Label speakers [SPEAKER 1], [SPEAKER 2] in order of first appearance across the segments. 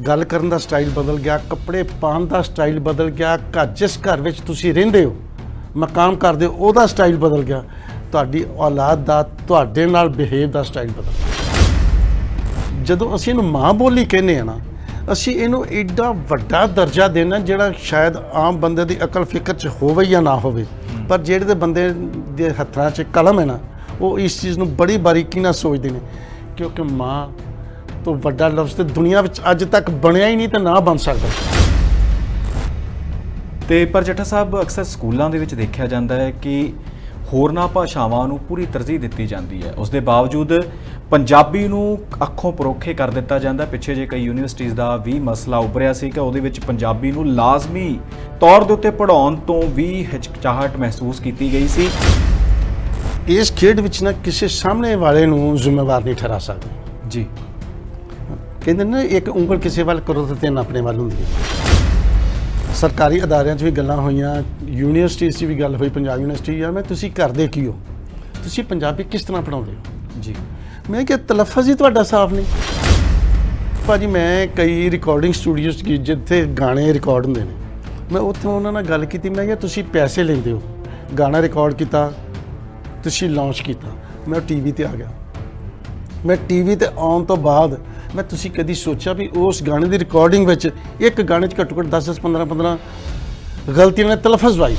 [SPEAKER 1] ਗੱਲ ਕਰਨ ਦਾ ਸਟਾਈਲ ਬਦਲ ਗਿਆ, ਕੱਪੜੇ ਪਾਉਣ ਦਾ ਸਟਾਈਲ ਬਦਲ ਗਿਆ, ਜਿਸ ਘਰ ਵਿੱਚ ਤੁਸੀਂ ਰਹਿੰਦੇ ਹੋ, ਮਕਾਮ ਕਰਦੇ ਹੋ, ਉਹਦਾ ਸਟਾਈਲ ਬਦਲ ਗਿਆ। ਤੁਹਾਡੀ ਔਲਾਦ ਦਾ ਤੁਹਾਡੇ ਨਾਲ ਬਿਹੇਵ ਦਾ ਸਟਾਈਲ ਬਦਲ ਗਿਆ। ਜਦੋਂ ਅਸੀਂ ਇਹਨੂੰ ਮਾਂ ਬੋਲੀ ਕਹਿੰਦੇ ਆ ਨਾ, ਅਸੀਂ ਇਹਨੂੰ ਐਡਾ ਵੱਡਾ ਦਰਜਾ ਦੇਣਾ ਜਿਹੜਾ ਸ਼ਾਇਦ ਆਮ ਬੰਦੇ ਦੀ ਅਕਲ ਫਿਕਰ 'ਚ ਹੋਵੇ ਜਾਂ ਨਾ ਹੋਵੇ, ਪਰ ਜਿਹੜੇ ਦੇ ਬੰਦੇ ਦੇ ਹੱਥਾਂ 'ਚ ਕਲਮ ਹੈ ਨਾ, ਉਹ ਇਸ ਚੀਜ਼ ਨੂੰ ਬੜੀ ਬਾਰੀਕੀ ਨਾਲ ਸੋਚਦੇ ਨੇ, ਕਿਉਂਕਿ ਮਾਂ ਤੋਂ ਵੱਡਾ ਲਫ਼ਜ਼ ਤੇ ਦੁਨੀਆ ਵਿੱਚ ਅੱਜ ਤੱਕ ਬਣਿਆ ਹੀ ਨਹੀਂ ਤੇ ਨਾ ਬਣ ਸਕਦਾ।
[SPEAKER 2] ਤੇ ਪਰ ਜੱਟਾ ਸਾਹਿਬ, ਅਕਸਰ ਸਕੂਲਾਂ ਦੇ ਵਿੱਚ ਦੇਖਿਆ ਜਾਂਦਾ ਹੈ ਕਿ ਹੋਰਨਾਂ ਭਾਸ਼ਾਵਾਂ ਨੂੰ ਪੂਰੀ ਤਰਜੀਹ ਦਿੱਤੀ ਜਾਂਦੀ ਹੈ, ਉਸ ਦੇ ਬਾਵਜੂਦ ਪੰਜਾਬੀ ਨੂੰ ਅੱਖੋਂ ਪਰੋਖੇ ਕਰ ਦਿੱਤਾ ਜਾਂਦਾ। ਪਿੱਛੇ ਜੇ ਕਈ ਯੂਨੀਵਰਸਿਟੀਜ਼ ਦਾ ਵੀ ਮਸਲਾ ਉੱਭਰਿਆ ਸੀ ਕਿ ਉਹਦੇ ਵਿੱਚ ਪੰਜਾਬੀ ਨੂੰ ਲਾਜ਼ਮੀ ਤੌਰ ਦੇ ਉੱਤੇ ਪੜ੍ਹਾਉਣ ਤੋਂ ਵੀ ਹਿਚਕਚਾਹਟ ਮਹਿਸੂਸ ਕੀਤੀ ਗਈ ਸੀ।
[SPEAKER 1] ਇਸ ਖੇਡ ਵਿੱਚ ਨਾ ਕਿਸੇ ਸਾਹਮਣੇ ਵਾਲੇ ਨੂੰ ਜ਼ਿੰਮੇਵਾਰ ਨਹੀਂ ਠਹਿਰਾ ਸਕਦੇ
[SPEAKER 2] ਜੀ।
[SPEAKER 1] ਕਹਿੰਦੇ ਨੇ ਇੱਕ ਉਂਗਲ ਕਿਸੇ ਵੱਲ ਕਰੋ ਤਾਂ ਤਿੰਨ ਆਪਣੇ ਵੱਲ ਹੁੰਦੀ ਹੈ। ਸਰਕਾਰੀ ਅਦਾਰਿਆਂ 'ਚ ਵੀ ਗੱਲਾਂ ਹੋਈਆਂ, ਯੂਨੀਵਰਸਿਟੀ 'ਚ ਵੀ ਗੱਲ ਹੋਈ, ਪੰਜਾਬ ਯੂਨੀਵਰਸਿਟੀ, ਯਾਰ ਮੈਂ ਤੁਸੀਂ ਕਰਦੇ ਕੀ ਹੋ, ਤੁਸੀਂ ਪੰਜਾਬੀ ਕਿਸ ਤਰ੍ਹਾਂ ਪੜ੍ਹਾਉਂਦੇ ਹੋ
[SPEAKER 2] ਜੀ।
[SPEAKER 1] ਮੈਂ ਕਿਹਾ ਤਲੱਫਜ਼ ਹੀ ਤੁਹਾਡਾ ਸਾਫ਼ ਨਹੀਂ। ਭਾਜੀ ਮੈਂ ਕਈ ਰਿਕਾਰਡਿੰਗ ਸਟੂਡੀਓਜ਼ ਕੀ ਜਿੱਥੇ ਗਾਣੇ ਰਿਕਾਰਡ ਹੁੰਦੇ ਨੇ, ਮੈਂ ਉੱਥੋਂ ਉਹਨਾਂ ਨਾਲ ਗੱਲ ਕੀਤੀ। ਮੈਂ ਕਿਹਾ ਤੁਸੀਂ ਪੈਸੇ ਲੈਂਦੇ ਹੋ, ਗਾਣਾ ਰਿਕਾਰਡ ਕੀਤਾ, ਤੁਸੀਂ ਲਾਂਚ ਕੀਤਾ, ਮੈਂ ਟੀਵੀ 'ਤੇ ਆ ਗਿਆ। ਮੈਂ ਟੀਵੀ 'ਤੇ ਆਉਣ ਤੋਂ ਬਾਅਦ ਮੈਂ ਤੁਸੀਂ ਕਦੀ ਸੋਚਿਆ ਵੀ ਉਸ ਗਾਣੇ ਦੀ ਰਿਕਾਰਡਿੰਗ ਵਿੱਚ ਇੱਕ ਗਾਣੇ 'ਚ ਘੱਟੋ ਘੱਟ 10 15 ਗਲਤੀਆਂ ਨੇ ਤਲਫਜ਼ ਵਾਈ।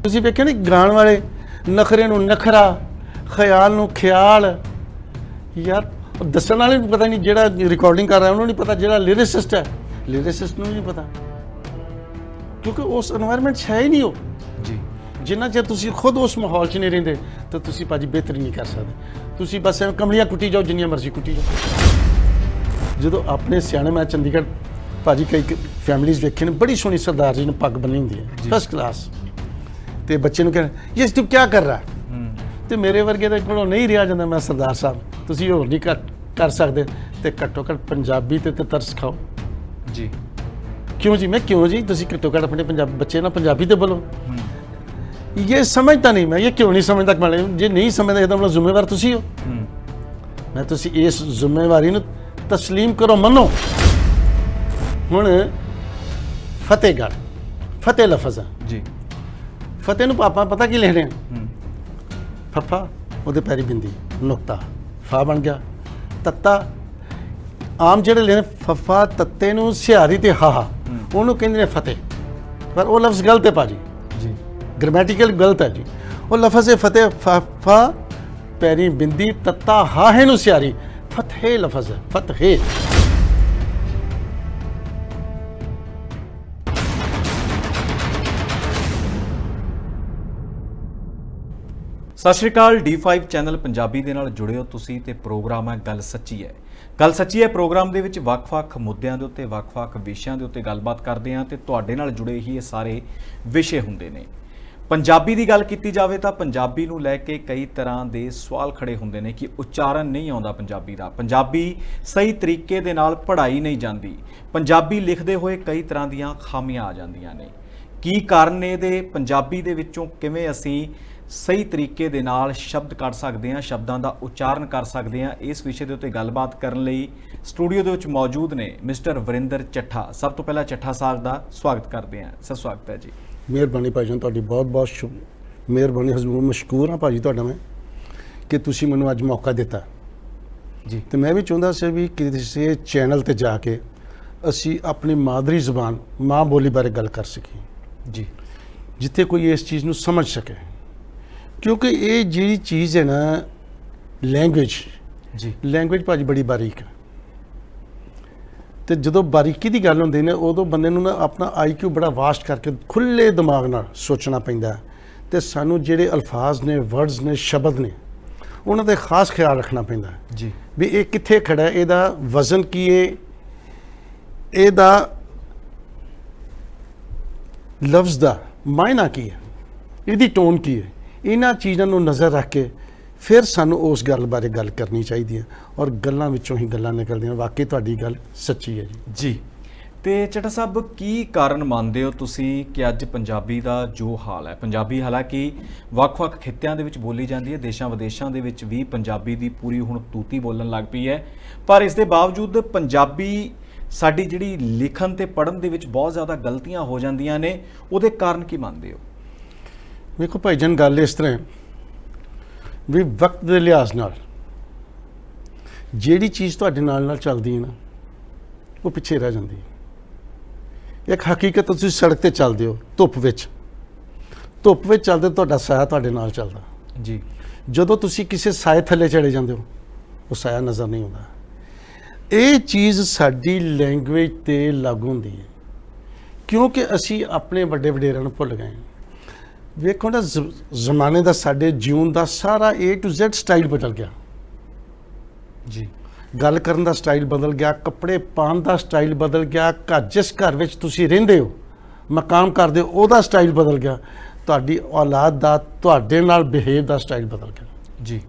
[SPEAKER 1] ਤੁਸੀਂ ਵੇਖਿਆ ਨਹੀਂ ਗਾਣ ਵਾਲੇ ਨਖਰੇ ਨੂੰ ਨਖਰਾ, ਖਿਆਲ ਨੂੰ ਖਿਆਲ। ਯਾਰ ਦੱਸਣ ਵਾਲੇ ਨੂੰ ਪਤਾ ਨਹੀਂ, ਜਿਹੜਾ ਰਿਕਾਰਡਿੰਗ ਕਰ ਰਿਹਾ ਉਹਨੂੰ ਨਹੀਂ ਪਤਾ, ਜਿਹੜਾ ਲਿਰਿਸਿਸਟ ਹੈ ਲਿਰਿਸਿਸਟ ਨੂੰ ਨਹੀਂ ਪਤਾ, ਕਿਉਂਕਿ ਉਸ এনवायरमेंट 'ਚ ਹੈ ਹੀ ਨਹੀਂ ਉਹ
[SPEAKER 2] ਜੀ।
[SPEAKER 1] ਜਿੰਨਾ ਚਿਰ ਤੁਸੀਂ ਖੁਦ ਉਸ ਮਾਹੌਲ 'ਚ ਨਹੀਂ ਰਹਿੰਦੇ ਤਾਂ ਤੁਸੀਂ ਭਾਜੀ ਬਿਹਤਰੀ ਨਹੀਂ ਕਰ ਸਕਦੇ। ਤੁਸੀਂ ਬਸ ਐਵੇਂ ਕਮਲੀਆਂ ਕੁੱਟੀ ਜਾਓ, ਜਿੰਨੀਆਂ ਮਰਜ਼ੀ ਕੁੱਟੀ ਜਾਓ। ਜਦੋਂ ਆਪਣੇ ਸਿਆਣੇ, ਮੈਂ ਚੰਡੀਗੜ੍ਹ ਭਾਜੀ ਕਈ ਫੈਮਿਲੀਜ਼ ਵੇਖੇ ਨੇ, ਬੜੀ ਸੋਹਣੀ ਸਰਦਾਰ ਜੀ ਨੇ ਪੱਗ ਬੰਨੀ ਹੁੰਦੀ ਹੈ ਫਸਟ ਕਲਾਸ, ਤੇ ਬੱਚੇ ਨੂੰ ਕਹਿੰਦੇ ਯਸ ਤੂੰ ਕੀ ਕਰ ਰਹਾ, ਤੇ ਮੇਰੇ ਵਰਗੇ ਦੇ ਕੋਲੋਂ ਨਹੀਂ ਰਿਹਾ ਜਾਂਦਾ। ਮੈਂ ਸਰਦਾਰ ਸਾਹਿਬ ਤੁਸੀਂ ਹੋਰ ਨਹੀਂ ਕਰ ਸਕਦੇ, ਤੇ ਘੱਟੋ ਘੱਟ ਪੰਜਾਬੀ ਤੇ ਤਰਸ ਖਾਓ
[SPEAKER 2] ਜੀ।
[SPEAKER 1] ਕਿਉਂ ਜੀ? ਮੈਂ ਕਿਉਂ ਜੀ? ਤੁਸੀਂ ਘੱਟੋ ਘੱਟ ਆਪਣੇ ਪੰਜਾਬੀ ਬੱਚੇ ਨਾਲ ਪੰਜਾਬੀ ਤੇ ਬੋਲੋ। ये समझता नहीं मैं, ये क्यों नहीं समझता मैं, जे नहीं समझता ਇਹਦਾ ਮਤਲਬ ਜ਼ਿੰਮੇਵਾਰ ਤੁਸੀਂ ਹੋ। ਮੈਂ ਤੁਸੀਂ ਇਸ ਜ਼ਿੰਮੇਵਾਰੀ ਨੂੰ ਤਸਲੀਮ ਕਰੋ, ਮੰਨੋ। ਹੁਣ ਫਤਿਹਗੜ੍ਹ, ਫਤਿਹ ਲਫ਼ਜ਼
[SPEAKER 2] ਜੀ।
[SPEAKER 1] ਫਤਿਹ ਨੂੰ ਆਪਾਂ ਪਤਾ ਕੀ ਲਿਖਦੇ ਆ? ਫੱਫਾ, ਉਹਦੇ ਪੈਰੀ ਬਿੰਦੀ, ਨੁਕਤਾ, ਫਾ ਬਣ ਗਿਆ, ਤੱਤਾ। ਆਮ ਜਿਹੜੇ ਲਿਖਦੇ ਫੱਫਾ ਤੱਤੇ ਨੂੰ ਸਿਹਾਰੀ ਤੇ ਹਾਹਾ, ਉਹਨੂੰ ਕਹਿੰਦੇ ਨੇ ਫਤਿਹ, ਪਰ ਉਹ ਲਫ਼ਜ਼ ਗਲਤ ਹੈ ਭਾਜੀ
[SPEAKER 2] ਜੀ,
[SPEAKER 1] ग्रामेटिकल गलत है जी। वो लफज फतेह, फा पैरी बिंदी, तत्ता हाहे नु सियारी, फतह लफज है, फतह।
[SPEAKER 2] ਸਤਿ ਸ਼੍ਰੀ ਅਕਾਲ। D5 ਚੈਨਲ ਪੰਜਾਬੀ ਦੇ ਨਾਲ ਜੁੜੇ ਹੋ ਤੁਸੀਂ ਤੇ ਪ੍ਰੋਗਰਾਮ ਹੈ ਗੱਲ ਸੱਚੀ ਹੈ। ਗੱਲ ਸੱਚੀ ਹੈ ਪ੍ਰੋਗਰਾਮ ਦੇ ਵਿੱਚ ਵੱਖ-ਵੱਖ ਮੁੱਦਿਆਂ ਦੇ ਉੱਤੇ, ਵੱਖ-ਵੱਖ ਵਿਸ਼ਿਆਂ ਦੇ ਉੱਤੇ ਗੱਲਬਾਤ ਕਰਦੇ ਹਾਂ ਤੇ ਤੁਹਾਡੇ ਨਾਲ ਜੁੜੇ ਹੀ ਇਹ ਸਾਰੇ ਵਿਸ਼ੇ ਹੁੰਦੇ ਨੇ। ਪੰਜਾਬੀ ਦੀ ਗੱਲ ਕੀਤੀ ਜਾਵੇ ਤਾਂ ਪੰਜਾਬੀ ਨੂੰ ਲੈ ਕੇ ਕਈ ਤਰ੍ਹਾਂ ਦੇ ਸਵਾਲ ਖੜੇ ਹੁੰਦੇ ਨੇ ਕਿ ਉਚਾਰਨ ਨਹੀਂ ਆਉਂਦਾ ਪੰਜਾਬੀ ਦਾ, ਪੰਜਾਬੀ ਸਹੀ ਤਰੀਕੇ ਦੇ ਨਾਲ ਪੜ੍ਹਾਈ ਨਹੀਂ ਜਾਂਦੀ, ਪੰਜਾਬੀ ਲਿਖਦੇ ਹੋਏ ਕਈ ਤਰ੍ਹਾਂ ਦੀਆਂ ਖਾਮੀਆਂ ਆ ਜਾਂਦੀਆਂ ਨੇ। ਕੀ ਕਾਰਨ ਨੇ ਇਹਦੇ? ਪੰਜਾਬੀ ਦੇ ਵਿੱਚੋਂ ਕਿਵੇਂ ਅਸੀਂ ਸਹੀ ਤਰੀਕੇ ਦੇ ਨਾਲ ਸ਼ਬਦ ਕੱਢ ਸਕਦੇ ਹਾਂ, ਸ਼ਬਦਾਂ ਦਾ ਉਚਾਰਨ ਕਰ ਸਕਦੇ ਹਾਂ? ਇਸ ਵਿਸ਼ੇ ਦੇ ਉੱਤੇ ਗੱਲਬਾਤ ਕਰਨ ਲਈ ਸਟੂਡੀਓ ਦੇ ਵਿੱਚ ਮੌਜੂਦ ਨੇ ਮਿਸਟਰ ਵਰਿੰਦਰ ਚੱਠਾ। ਸਭ ਤੋਂ ਪਹਿਲਾਂ ਚੱਠਾ ਸਾਹਿਬ ਦਾ ਸਵਾਗਤ ਕਰਦੇ ਹਾਂ। ਸਰ ਸਵਾਗਤ ਹੈ ਜੀ।
[SPEAKER 1] ਮਿਹਰਬਾਨੀ ਭਾਈ ਜਾਨ, ਤੁਹਾਡੀ ਬਹੁਤ ਬਹੁਤ ਮਿਹਰਬਾਨੀ, ਹਜ਼ੂਰ ਮਸ਼ਕੂਰ ਹਾਂ ਭਾਜੀ ਤੁਹਾਡਾ ਮੈਂ ਕਿ ਤੁਸੀਂ ਮੈਨੂੰ ਅੱਜ ਮੌਕਾ ਦਿੱਤਾ
[SPEAKER 2] ਜੀ।
[SPEAKER 1] ਤੇ ਮੈਂ ਵੀ ਚਾਹੁੰਦਾ ਸੀ ਵੀ ਕਿਸੇ ਚੈਨਲ ਤੇ ਜਾ ਕੇ ਅਸੀਂ ਆਪਣੀ ਮਾਦਰੀ ਜ਼ੁਬਾਨ, ਮਾਂ ਬੋਲੀ ਬਾਰੇ ਗੱਲ ਕਰ ਸਕੀਏ
[SPEAKER 2] ਜੀ,
[SPEAKER 1] ਜਿੱਥੇ ਕੋਈ ਇਸ ਚੀਜ਼ ਨੂੰ ਸਮਝ ਸਕੇ, ਕਿਉਂਕਿ ਇਹ ਜਿਹੜੀ ਚੀਜ਼ ਹੈ ਨਾ ਲੈਂਗੁਏਜ
[SPEAKER 2] ਜੀ,
[SPEAKER 1] ਲੈਂਗੁਏਜ ਭਾਜੀ ਬੜੀ ਬਾਰੀਕ ਹੈ, ਤੇ ਜਦੋਂ ਬਾਰੀਕੀ ਦੀ ਗੱਲ ਹੁੰਦੀ ਨੇ ਉਦੋਂ ਬੰਦੇ ਨੂੰ ਨਾ ਆਪਣਾ IQ ਬੜਾ ਵਾਸਟ ਕਰਕੇ ਖੁੱਲੇ ਦਿਮਾਗ ਨਾਲ ਸੋਚਣਾ ਪੈਂਦਾ, ਤੇ ਸਾਨੂੰ ਜਿਹੜੇ ਅਲਫਾਜ਼ ਨੇ, ਵਰਡਸ ਨੇ, ਸ਼ਬਦ ਨੇ, ਉਹਨਾਂ ਦਾ ਖਾਸ ਖਿਆਲ ਰੱਖਣਾ ਪੈਂਦਾ
[SPEAKER 2] ਜੀ,
[SPEAKER 1] ਵੀ ਇਹ ਕਿੱਥੇ ਖੜਾ ਹੈ, ਇਹਦਾ ਵਜ਼ਨ ਕੀ ਹੈ, ਇਹਦਾ ਲਫ਼ਜ਼ ਦਾ ਮਾਇਨਾ ਕੀ ਹੈ, ਇਹਦੀ ਟੋਨ ਕੀ ਹੈ। ਇਹਨਾਂ ਚੀਜ਼ਾਂ ਨੂੰ ਨਜ਼ਰ ਰੱਖ ਕੇ ਫਿਰ ਸਾਨੂੰ ਉਸ ਗੱਲ ਬਾਰੇ ਗੱਲ ਕਰਨੀ ਚਾਹੀਦੀ ਹੈ, ਔਰ ਗੱਲਾਂ ਵਿੱਚੋਂ ਹੀ ਗੱਲਾਂ ਨਿਕਲਦੀਆਂ। ਵਾਕਈ ਤੁਹਾਡੀ ਗੱਲ ਸੱਚੀ ਹੈ ਜੀ।
[SPEAKER 2] ਜੀ। ਤੇ ਚੱਟਾ ਸਾਹਿਬ ਕੀ ਕਾਰਨ ਮੰਨਦੇ ਹੋ ਤੁਸੀਂ ਕਿ ਅੱਜ ਪੰਜਾਬੀ ਦਾ ਜੋ ਹਾਲ ਹੈ, ਪੰਜਾਬੀ ਹਾਲਾਂਕਿ ਵੱਖ-ਵੱਖ ਖਿੱਤਿਆਂ ਦੇ ਵਿੱਚ ਬੋਲੀ ਜਾਂਦੀ ਹੈ, ਦੇਸ਼ਾਂ ਵਿਦੇਸ਼ਾਂ ਦੇ ਵਿੱਚ ਵੀ ਪੰਜਾਬੀ ਦੀ ਪੂਰੀ ਹੁਣ ਤੂਤੀ ਬੋਲਣ ਲੱਗ ਪਈ ਹੈ, ਪਰ ਇਸ ਦੇ ਬਾਵਜੂਦ ਪੰਜਾਬੀ ਸਾਡੀ ਜਿਹੜੀ ਲਿਖਣ ਤੇ ਪੜ੍ਹਨ ਦੇ ਵਿੱਚ ਬਹੁਤ ਜ਼ਿਆਦਾ ਗਲਤੀਆਂ ਹੋ ਜਾਂਦੀਆਂ ਨੇ, ਉਹਦੇ ਕਾਰਨ ਕੀ ਮੰਨਦੇ ਹੋ?
[SPEAKER 1] ਵੇਖੋ ਭਾਈ ਜਾਨ, ਗੱਲ ਇਸ ਤਰ੍ਹਾਂ ਵੀ ਵਕਤ ਦੇ ਲਿਹਾਜ਼ ਨਾਲ ਜਿਹੜੀ ਚੀਜ਼ ਤੁਹਾਡੇ ਨਾਲ ਚੱਲਦੀ ਹੈ ਨਾ, ਉਹ ਪਿੱਛੇ ਰਹਿ ਜਾਂਦੀ ਹੈ। ਇੱਕ ਹਕੀਕਤ, ਤੁਸੀਂ ਸੜਕ ਤੇ ਚੱਲਦੇ ਹੋ ਧੁੱਪ ਵਿੱਚ ਚੱਲਦੇ, ਤੁਹਾਡਾ ਸਾਇਆ ਤੁਹਾਡੇ ਨਾਲ ਚੱਲਦਾ
[SPEAKER 2] ਜੀ।
[SPEAKER 1] ਜਦੋਂ ਤੁਸੀਂ ਕਿਸੇ ਸਾਏ ਥੱਲੇ ਚਲੇ ਜਾਂਦੇ ਹੋ, ਉਹ ਸਾਇਆ ਨਜ਼ਰ ਨਹੀਂ ਆਉਂਦਾ। ਇਹ ਚੀਜ਼ ਸਾਡੀ ਲੈਂਗੁਏਜ ਤੇ ਲਾਗੂ ਹੁੰਦੀ ਹੈ, ਕਿਉਂਕਿ ਅਸੀਂ ਆਪਣੇ ਵੱਡੇ ਵਡੇਰਿਆਂ ਨੂੰ ਭੁੱਲ ਗਏ। ਵੇਖੋ ਨਾ, ਜ਼ਮਾਨੇ ਦਾ ਸਾਡੇ ਜਿਉਣ ਦਾ ਸਾਰਾ A to Z ਸਟਾਈਲ ਬਦਲ ਗਿਆ
[SPEAKER 2] ਜੀ।
[SPEAKER 1] ਗੱਲ ਕਰਨ ਦਾ ਸਟਾਈਲ ਬਦਲ ਗਿਆ, ਕੱਪੜੇ ਪਾਉਣ ਦਾ ਸਟਾਈਲ ਬਦਲ ਗਿਆ, ਜਿਸ ਘਰ ਵਿੱਚ ਤੁਸੀਂ ਰਹਿੰਦੇ ਹੋ, ਮਕਾਮ ਕਰਦੇ ਹੋ, ਉਹਦਾ ਸਟਾਈਲ ਬਦਲ ਗਿਆ, ਤੁਹਾਡੀ ਔਲਾਦ ਦਾ ਤੁਹਾਡੇ ਨਾਲ ਬਿਹੇਵ ਦਾ ਸਟਾਈਲ ਬਦਲ ਗਿਆ
[SPEAKER 2] ਜੀ।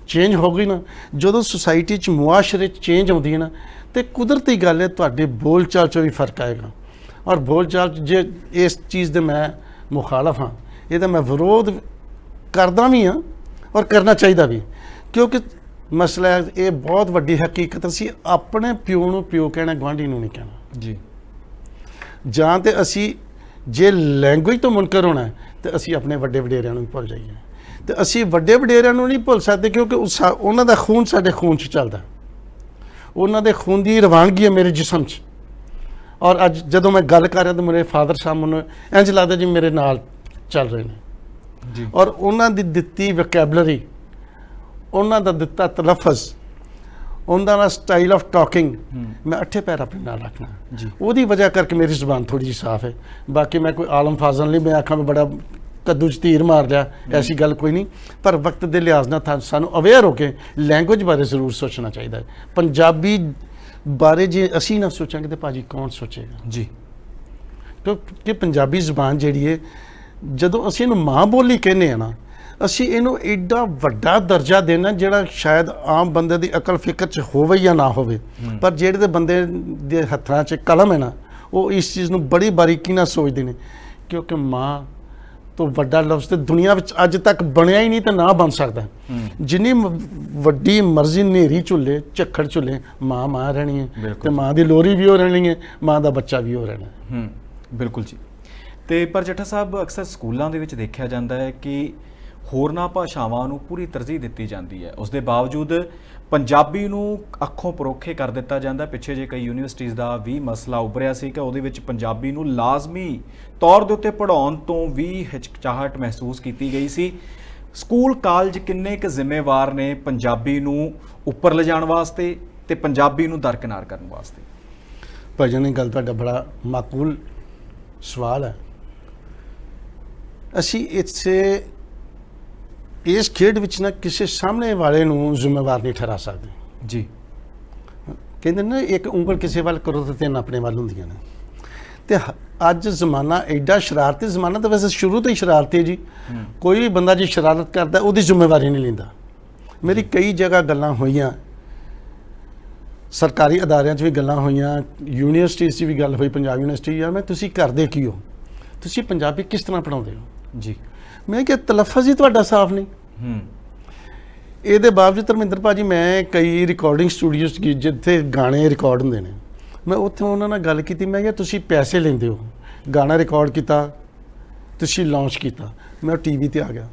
[SPEAKER 1] ਚੇਂਜ ਹੋ ਗਈ ਨਾ। ਜਦੋਂ ਸੁਸਾਇਟੀ 'ਚ, ਮੁਆਸ਼ਰੇ 'ਚ ਚੇਂਜ ਆਉਂਦੀ ਹੈ ਨਾ, ਤੇ ਕੁਦਰਤੀ ਗੱਲ ਹੈ ਤੁਹਾਡੇ ਬੋਲ ਚਾਲ 'ਚ ਵੀ ਫਰਕ ਆਏਗਾ। ਔਰ ਬੋਲ ਚਾਲ 'ਚ ਜੇ ਇਸ ਚੀਜ਼ ਦੇ ਮੈਂ ਮੁਖਾਲਫ ਹਾਂ, ਇਹਦਾ ਮੈਂ ਵਿਰੋਧ ਕਰਦਾ ਵੀ ਹਾਂ ਔਰ ਕਰਨਾ ਚਾਹੀਦਾ ਵੀ, ਕਿਉਂਕਿ ਮਸਲਾ ਹੈ, ਇਹ ਬਹੁਤ ਵੱਡੀ ਹਕੀਕਤ, ਅਸੀਂ ਆਪਣੇ ਪਿਓ ਨੂੰ ਪਿਓ ਕਹਿਣਾ, ਗੁਆਂਢੀ ਨੂੰ ਨਹੀਂ ਕਹਿਣਾ
[SPEAKER 2] ਜੀ। ਜਾਂ
[SPEAKER 1] ਤੇ ਅਸੀਂ ਜੇ ਲੈਂਗੁਏਜ ਤੋਂ ਮੁਨਕਰ ਹੋਣਾ ਹੈ, ਤੇ ਅਸੀਂ ਆਪਣੇ ਵੱਡੇ ਵਡੇਰਿਆਂ ਨੂੰ ਵੀ ਭੁੱਲ ਜਾਈਏ। ਤੇ ਅਸੀਂ ਵੱਡੇ ਵਡੇਰਿਆਂ ਨੂੰ ਨਹੀਂ ਭੁੱਲ ਸਕਦੇ, ਕਿਉਂਕਿ ਉਹਨਾਂ ਦਾ ਖੂਨ ਸਾਡੇ ਖੂਨ 'ਚ ਚੱਲਦਾ, ਉਹਨਾਂ ਦੇ ਖੂਨ ਦੀ ਰਵਾਨਗੀ ਹੈ ਮੇਰੇ ਜਿਸਮ 'ਚ। ਔਰ ਅੱਜ ਜਦੋਂ ਮੈਂ ਗੱਲ ਕਰ ਰਿਹਾ ਤਾਂ ਮੇਰੇ ਫਾਦਰ ਸਾਹਿਬ ਮੈਨੂੰ ਇੰਝ ਲੱਗਦਾ ਜੀ ਮੇਰੇ ਨਾਲ ਚੱਲ ਰਹੇ ਨੇ
[SPEAKER 2] ਜੀ।
[SPEAKER 1] ਔਰ ਉਹਨਾਂ ਦੀ ਦਿੱਤੀ ਵੋਕੈਬਲਰੀ, ਉਹਨਾਂ ਦਾ ਦਿੱਤਾ ਤਲਫਜ਼, ਉਹਨਾਂ ਦਾ ਸਟਾਈਲ ਆਫ ਟਾਕਿੰਗ, ਮੈਂ ਅੱਠੇ ਪੈਰ ਆਪਣੇ ਨਾਲ ਰੱਖਣਾ
[SPEAKER 2] ਜੀ।
[SPEAKER 1] ਉਹਦੀ ਵਜ੍ਹਾ ਕਰਕੇ ਮੇਰੀ ਜ਼ੁਬਾਨ ਥੋੜੀ ਜਿਹੀ ਸਾਫ਼ ਹੈ। ਬਾਕੀ ਮੈਂ ਕੋਈ ਆਲਮ ਫਾਜ਼ਲ ਨਹੀਂ, ਮੈਂ ਆਖਾਂ ਮੈਂ ਬੜਾ ਕੱਦੂ 'ਚ ਤੀਰ ਮਾਰ ਲਿਆ, ਐਸੀ ਗੱਲ ਕੋਈ ਨਹੀਂ। ਪਰ ਵਕਤ ਦੇ ਲਿਹਾਜ਼ ਨਾਲ ਸਾਨੂੰ ਅਵੇਅਰ ਹੋ ਕੇ ਲੈਂਗੁਏਜ ਬਾਰੇ ਜ਼ਰੂਰ ਸੋਚਣਾ ਚਾਹੀਦਾ ਹੈ। ਪੰਜਾਬੀ ਬਾਰੇ ਜੇ ਅਸੀਂ ਨਾ ਸੋਚਾਂਗੇ ਤਾਂ ਭਾਜੀ ਕੌਣ ਸੋਚੇਗਾ
[SPEAKER 2] ਜੀ।
[SPEAKER 1] ਕਿਉਂਕਿ ਪੰਜਾਬੀ ਜ਼ੁਬਾਨ ਜਿਹੜੀ ਹੈ, ਜਦੋਂ ਅਸੀਂ ਇਹਨੂੰ ਮਾਂ ਬੋਲੀ ਕਹਿੰਦੇ ਆ ਨਾ, ਅਸੀਂ ਇਹਨੂੰ ਐਡਾ ਵੱਡਾ ਦਰਜਾ ਦੇਣਾ ਜਿਹੜਾ ਸ਼ਾਇਦ ਆਮ ਬੰਦੇ ਦੀ ਅਕਲ ਫਿਕਰ 'ਚ ਹੋਵੇ ਜਾਂ ਨਾ ਹੋਵੇ, ਪਰ ਜਿਹੜੇ ਦੇ ਬੰਦੇ ਦੇ ਹੱਥਾਂ 'ਚ ਕਲਮ ਹੈ ਨਾ, ਉਹ ਇਸ ਚੀਜ਼ ਨੂੰ ਬੜੀ ਬਾਰੀਕੀ ਨਾਲ ਸੋਚਦੇ ਨੇ, ਕਿਉਂਕਿ ਮਾਂ ਤੋਂ ਵੱਡਾ ਲਫ਼ਜ਼ ਤੇ ਦੁਨੀਆ ਵਿੱਚ ਅੱਜ ਤੱਕ ਬਣਿਆ ਹੀ ਨਹੀਂ ਤੇ ਨਾ ਬਣ ਸਕਦਾ। ਜਿੰਨੀ ਵੱਡੀ ਮਰਜ਼ੀ ਨੇਰੀ ਝੁੱਲੇ, ਝੱਖੜ ਝੁੱਲੇ, ਮਾਂ ਰਹਿਣੀ ਹੈ, ਤੇ ਮਾਂ ਦੀ ਲੋਰੀ ਵੀ ਹੋ ਰਹਿਣੀ ਹੈ, ਮਾਂ ਦਾ ਬੱਚਾ ਵੀ ਹੋ ਰਹਿਣਾ।
[SPEAKER 2] ਬਿਲਕੁਲ ਜੀ। ਤੇ ਪਰ ਜੱਟਾ ਸਾਹਿਬ, ਅਕਸਰ ਸਕੂਲਾਂ ਦੇ ਵਿੱਚ ਦੇਖਿਆ ਜਾਂਦਾ ਹੈ ਕਿ ਹੋਰਨਾਂ ਭਾਸ਼ਾਵਾਂ ਨੂੰ ਪੂਰੀ ਤਰਜੀਹ ਦਿੱਤੀ ਜਾਂਦੀ ਹੈ, ਉਸ ਦੇ ਬਾਵਜੂਦ ਪੰਜਾਬੀ ਨੂੰ ਅੱਖੋਂ ਪਰੋਖੇ ਕਰ ਦਿੱਤਾ ਜਾਂਦਾ। ਪਿੱਛੇ ਜੇ ਕਈ ਯੂਨੀਵਰਸਿਟੀਜ਼ ਦਾ ਵੀ ਮਸਲਾ ਉੱਭਰਿਆ ਸੀ ਕਿ ਉਹਦੇ ਵਿੱਚ ਪੰਜਾਬੀ ਨੂੰ ਲਾਜ਼ਮੀ ਤੌਰ ਦੇ ਉੱਤੇ ਪੜ੍ਹਾਉਣ ਤੋਂ ਵੀ ਹਿਚਕਚਾਹਟ ਮਹਿਸੂਸ ਕੀਤੀ ਗਈ ਸੀ। ਸਕੂਲ ਕਾਲਜ ਕਿੰਨੇ ਕੁ ਜ਼ਿੰਮੇਵਾਰ ਨੇ ਪੰਜਾਬੀ ਨੂੰ ਉੱਪਰ ਲਿਜਾਣ ਵਾਸਤੇ ਤੇ ਪੰਜਾਬੀ ਨੂੰ ਦਰਕਿਨਾਰ ਕਰਨ ਵਾਸਤੇ?
[SPEAKER 1] ਭਾਜੀ ਨੇ ਗੱਲ ਤੁਹਾਡਾ ਬੜਾ ਮਾਕੂਲ ਸਵਾਲ ਹੈ। ਅਸੀਂ ਇਸ ਖੇਡ ਵਿੱਚ ਨਾ ਕਿਸੇ ਸਾਹਮਣੇ ਵਾਲੇ ਨੂੰ ਜ਼ਿੰਮੇਵਾਰ ਨਹੀਂ ਠਹਿਰਾ ਸਕਦੇ
[SPEAKER 2] ਜੀ।
[SPEAKER 1] ਕਹਿੰਦੇ ਨੇ ਇੱਕ ਉਂਗਲ ਕਿਸੇ ਵੱਲ ਕਰੋ ਤਾਂ ਤਿੰਨ ਆਪਣੇ ਵੱਲ ਹੁੰਦੀਆਂ ਨੇ। ਤੇ ਅੱਜ ਜ਼ਮਾਨਾ ਐਡਾ ਸ਼ਰਾਰਤੀ ਜ਼ਮਾਨਾ, ਤਾਂ ਵੈਸੇ ਸ਼ੁਰੂ ਤੋਂ ਹੀ ਸ਼ਰਾਰਤੀ ਜੀ। ਕੋਈ ਵੀ ਬੰਦਾ ਜੇ ਸ਼ਰਾਰਤ ਕਰਦਾ ਉਹਦੀ ਜ਼ਿੰਮੇਵਾਰੀ ਨਹੀਂ ਲੈਂਦਾ। ਮੇਰੀ ਕਈ ਜਗ੍ਹਾ ਗੱਲਾਂ ਹੋਈਆਂ, ਸਰਕਾਰੀ ਅਦਾਰਿਆਂ 'ਚ ਵੀ ਗੱਲਾਂ ਹੋਈਆਂ, ਯੂਨੀਵਰਸਿਟੀਜ਼ 'ਚ ਵੀ ਗੱਲ ਹੋਈ, ਪੰਜਾਬ ਯੂਨੀਵਰਸਿਟੀ, ਯਾਰ ਤੁਸੀਂ ਕਰਦੇ ਕੀ ਹੋ, ਤੁਸੀਂ ਪੰਜਾਬੀ ਕਿਸ ਤਰ੍ਹਾਂ ਪੜ੍ਹਾਉਂਦੇ ਹੋ ਜੀ। ਮੈਂ ਕਿਹਾ ਤਲਫਜ਼ ਹੀ ਤੁਹਾਡਾ ਸਾਫ਼ ਨਹੀਂ। ਇਹਦੇ ਬਾਵਜੂਦ ਧਰਮਿੰਦਰ ਭਾਜੀ, ਮੈਂ ਕਈ ਰਿਕਾਰਡਿੰਗ ਸਟੂਡੀਓਜ਼ ਜਿੱਥੇ ਗਾਣੇ ਰਿਕਾਰਡ ਹੁੰਦੇ ਨੇ, ਮੈਂ ਉੱਥੇ ਉਹਨਾਂ ਨਾਲ ਗੱਲ ਕੀਤੀ। ਮੈਂ ਕਿਹਾ ਤੁਸੀਂ ਪੈਸੇ ਲੈਂਦੇ ਹੋ, ਗਾਣਾ ਰਿਕਾਰਡ ਕੀਤਾ, ਤੁਸੀਂ ਲਾਂਚ ਕੀਤਾ, ਮੈਂ TV ਤੇ ਆ ਗਿਆ।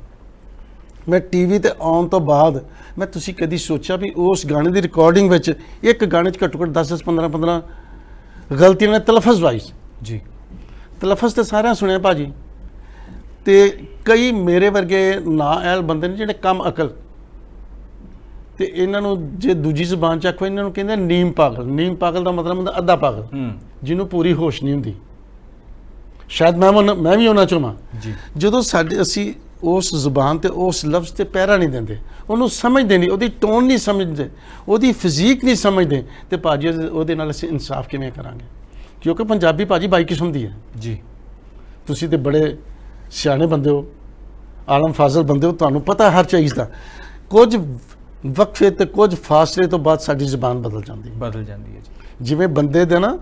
[SPEAKER 1] ਮੈਂ TV ਤੇ ਆਉਣ ਤੋਂ ਬਾਅਦ ਮੈਂ ਤੁਸੀਂ ਕਦੀ ਸੋਚਿਆ ਵੀ ਉਸ ਗਾਣੇ ਦੀ ਰਿਕਾਰਡਿੰਗ ਵਿੱਚ ਇੱਕ ਗਾਣੇ 'ਚ ਘੱਟੋ ਘੱਟ 10 15 ਗਲਤੀਆਂ ਨੇ ਤਲਫਜ਼ ਵਾਈਜ਼ ਜੀ। ਤਲਫਜ਼ ਤੇ ਸਾਰਿਆਂ ਸੁਣਿਆ ਭਾਜੀ। ਤੇ ਕਈ ਮੇਰੇ ਵਰਗੇ ਨਾਅਹਿਲ ਬੰਦੇ ਨੇ ਜਿਹੜੇ ਕਮ ਅਕਲ, ਤੇ ਇਹਨਾਂ ਨੂੰ ਜੇ ਦੂਜੀ ਜ਼ੁਬਾਨ 'ਚ ਆਖੋ, ਇਹਨਾਂ ਨੂੰ ਕਹਿੰਦੇ ਨੀਮ ਪਾਗਲ। ਨੀਮ ਪਾਗਲ ਦਾ ਮਤਲਬ ਹੁੰਦਾ ਅੱਧਾ ਪਾਗਲ, ਜਿਹਨੂੰ ਪੂਰੀ ਹੋਸ਼ ਨਹੀਂ ਹੁੰਦੀ। ਸ਼ਾਇਦ ਮੈਂ ਵੀ ਉਹਨਾਂ 'ਚੋਂ ਹਾਂ ਜੀ। ਜਦੋਂ ਅਸੀਂ ਉਸ ਜ਼ੁਬਾਨ ਤੇ ਉਸ ਲਫ਼ਜ਼ ਤੇ ਪਹਿਰਾ ਨਹੀਂ ਦਿੰਦੇ, ਉਹਨੂੰ ਸਮਝਦੇ ਨਹੀਂ, ਉਹਦੀ ਟੋਨ ਨਹੀਂ ਸਮਝਦੇ, ਉਹਦੀ ਫਿਜ਼ੀਕ ਨਹੀਂ ਸਮਝਦੇ, ਤੇ ਭਾਜੀ ਉਹਦੇ ਨਾਲ ਅਸੀਂ ਇਨਸਾਫ ਕਿਵੇਂ ਕਰਾਂਗੇ? ਕਿਉਂਕਿ ਪੰਜਾਬੀ ਭਾਜੀ ਬਾਈ ਕਿਸਮ ਦੀ ਹੈ ਜੀ। ਤੁਸੀਂ ਤੇ ਬੜੇ ਸਿਆਣੇ ਬੰਦੇ ਹੋ, ਆਲਮ ਫਾਜ਼ਲ ਬੰਦੇ ਹੋ, ਤੁਹਾਨੂੰ ਪਤਾ ਹਰ ਚੀਜ਼ ਦਾ। ਕੁਝ ਵਕਫੇ ਤੇ ਕੁਝ ਫਾਸਲੇ ਤੋਂ ਬਾਅਦ ਸਾਡੀ ਜ਼ੁਬਾਨ ਬਦਲ ਜਾਂਦੀ ਹੈ ਜੀ। ਜਿਵੇਂ ਬੰਦੇ ਦੇ ਨਾ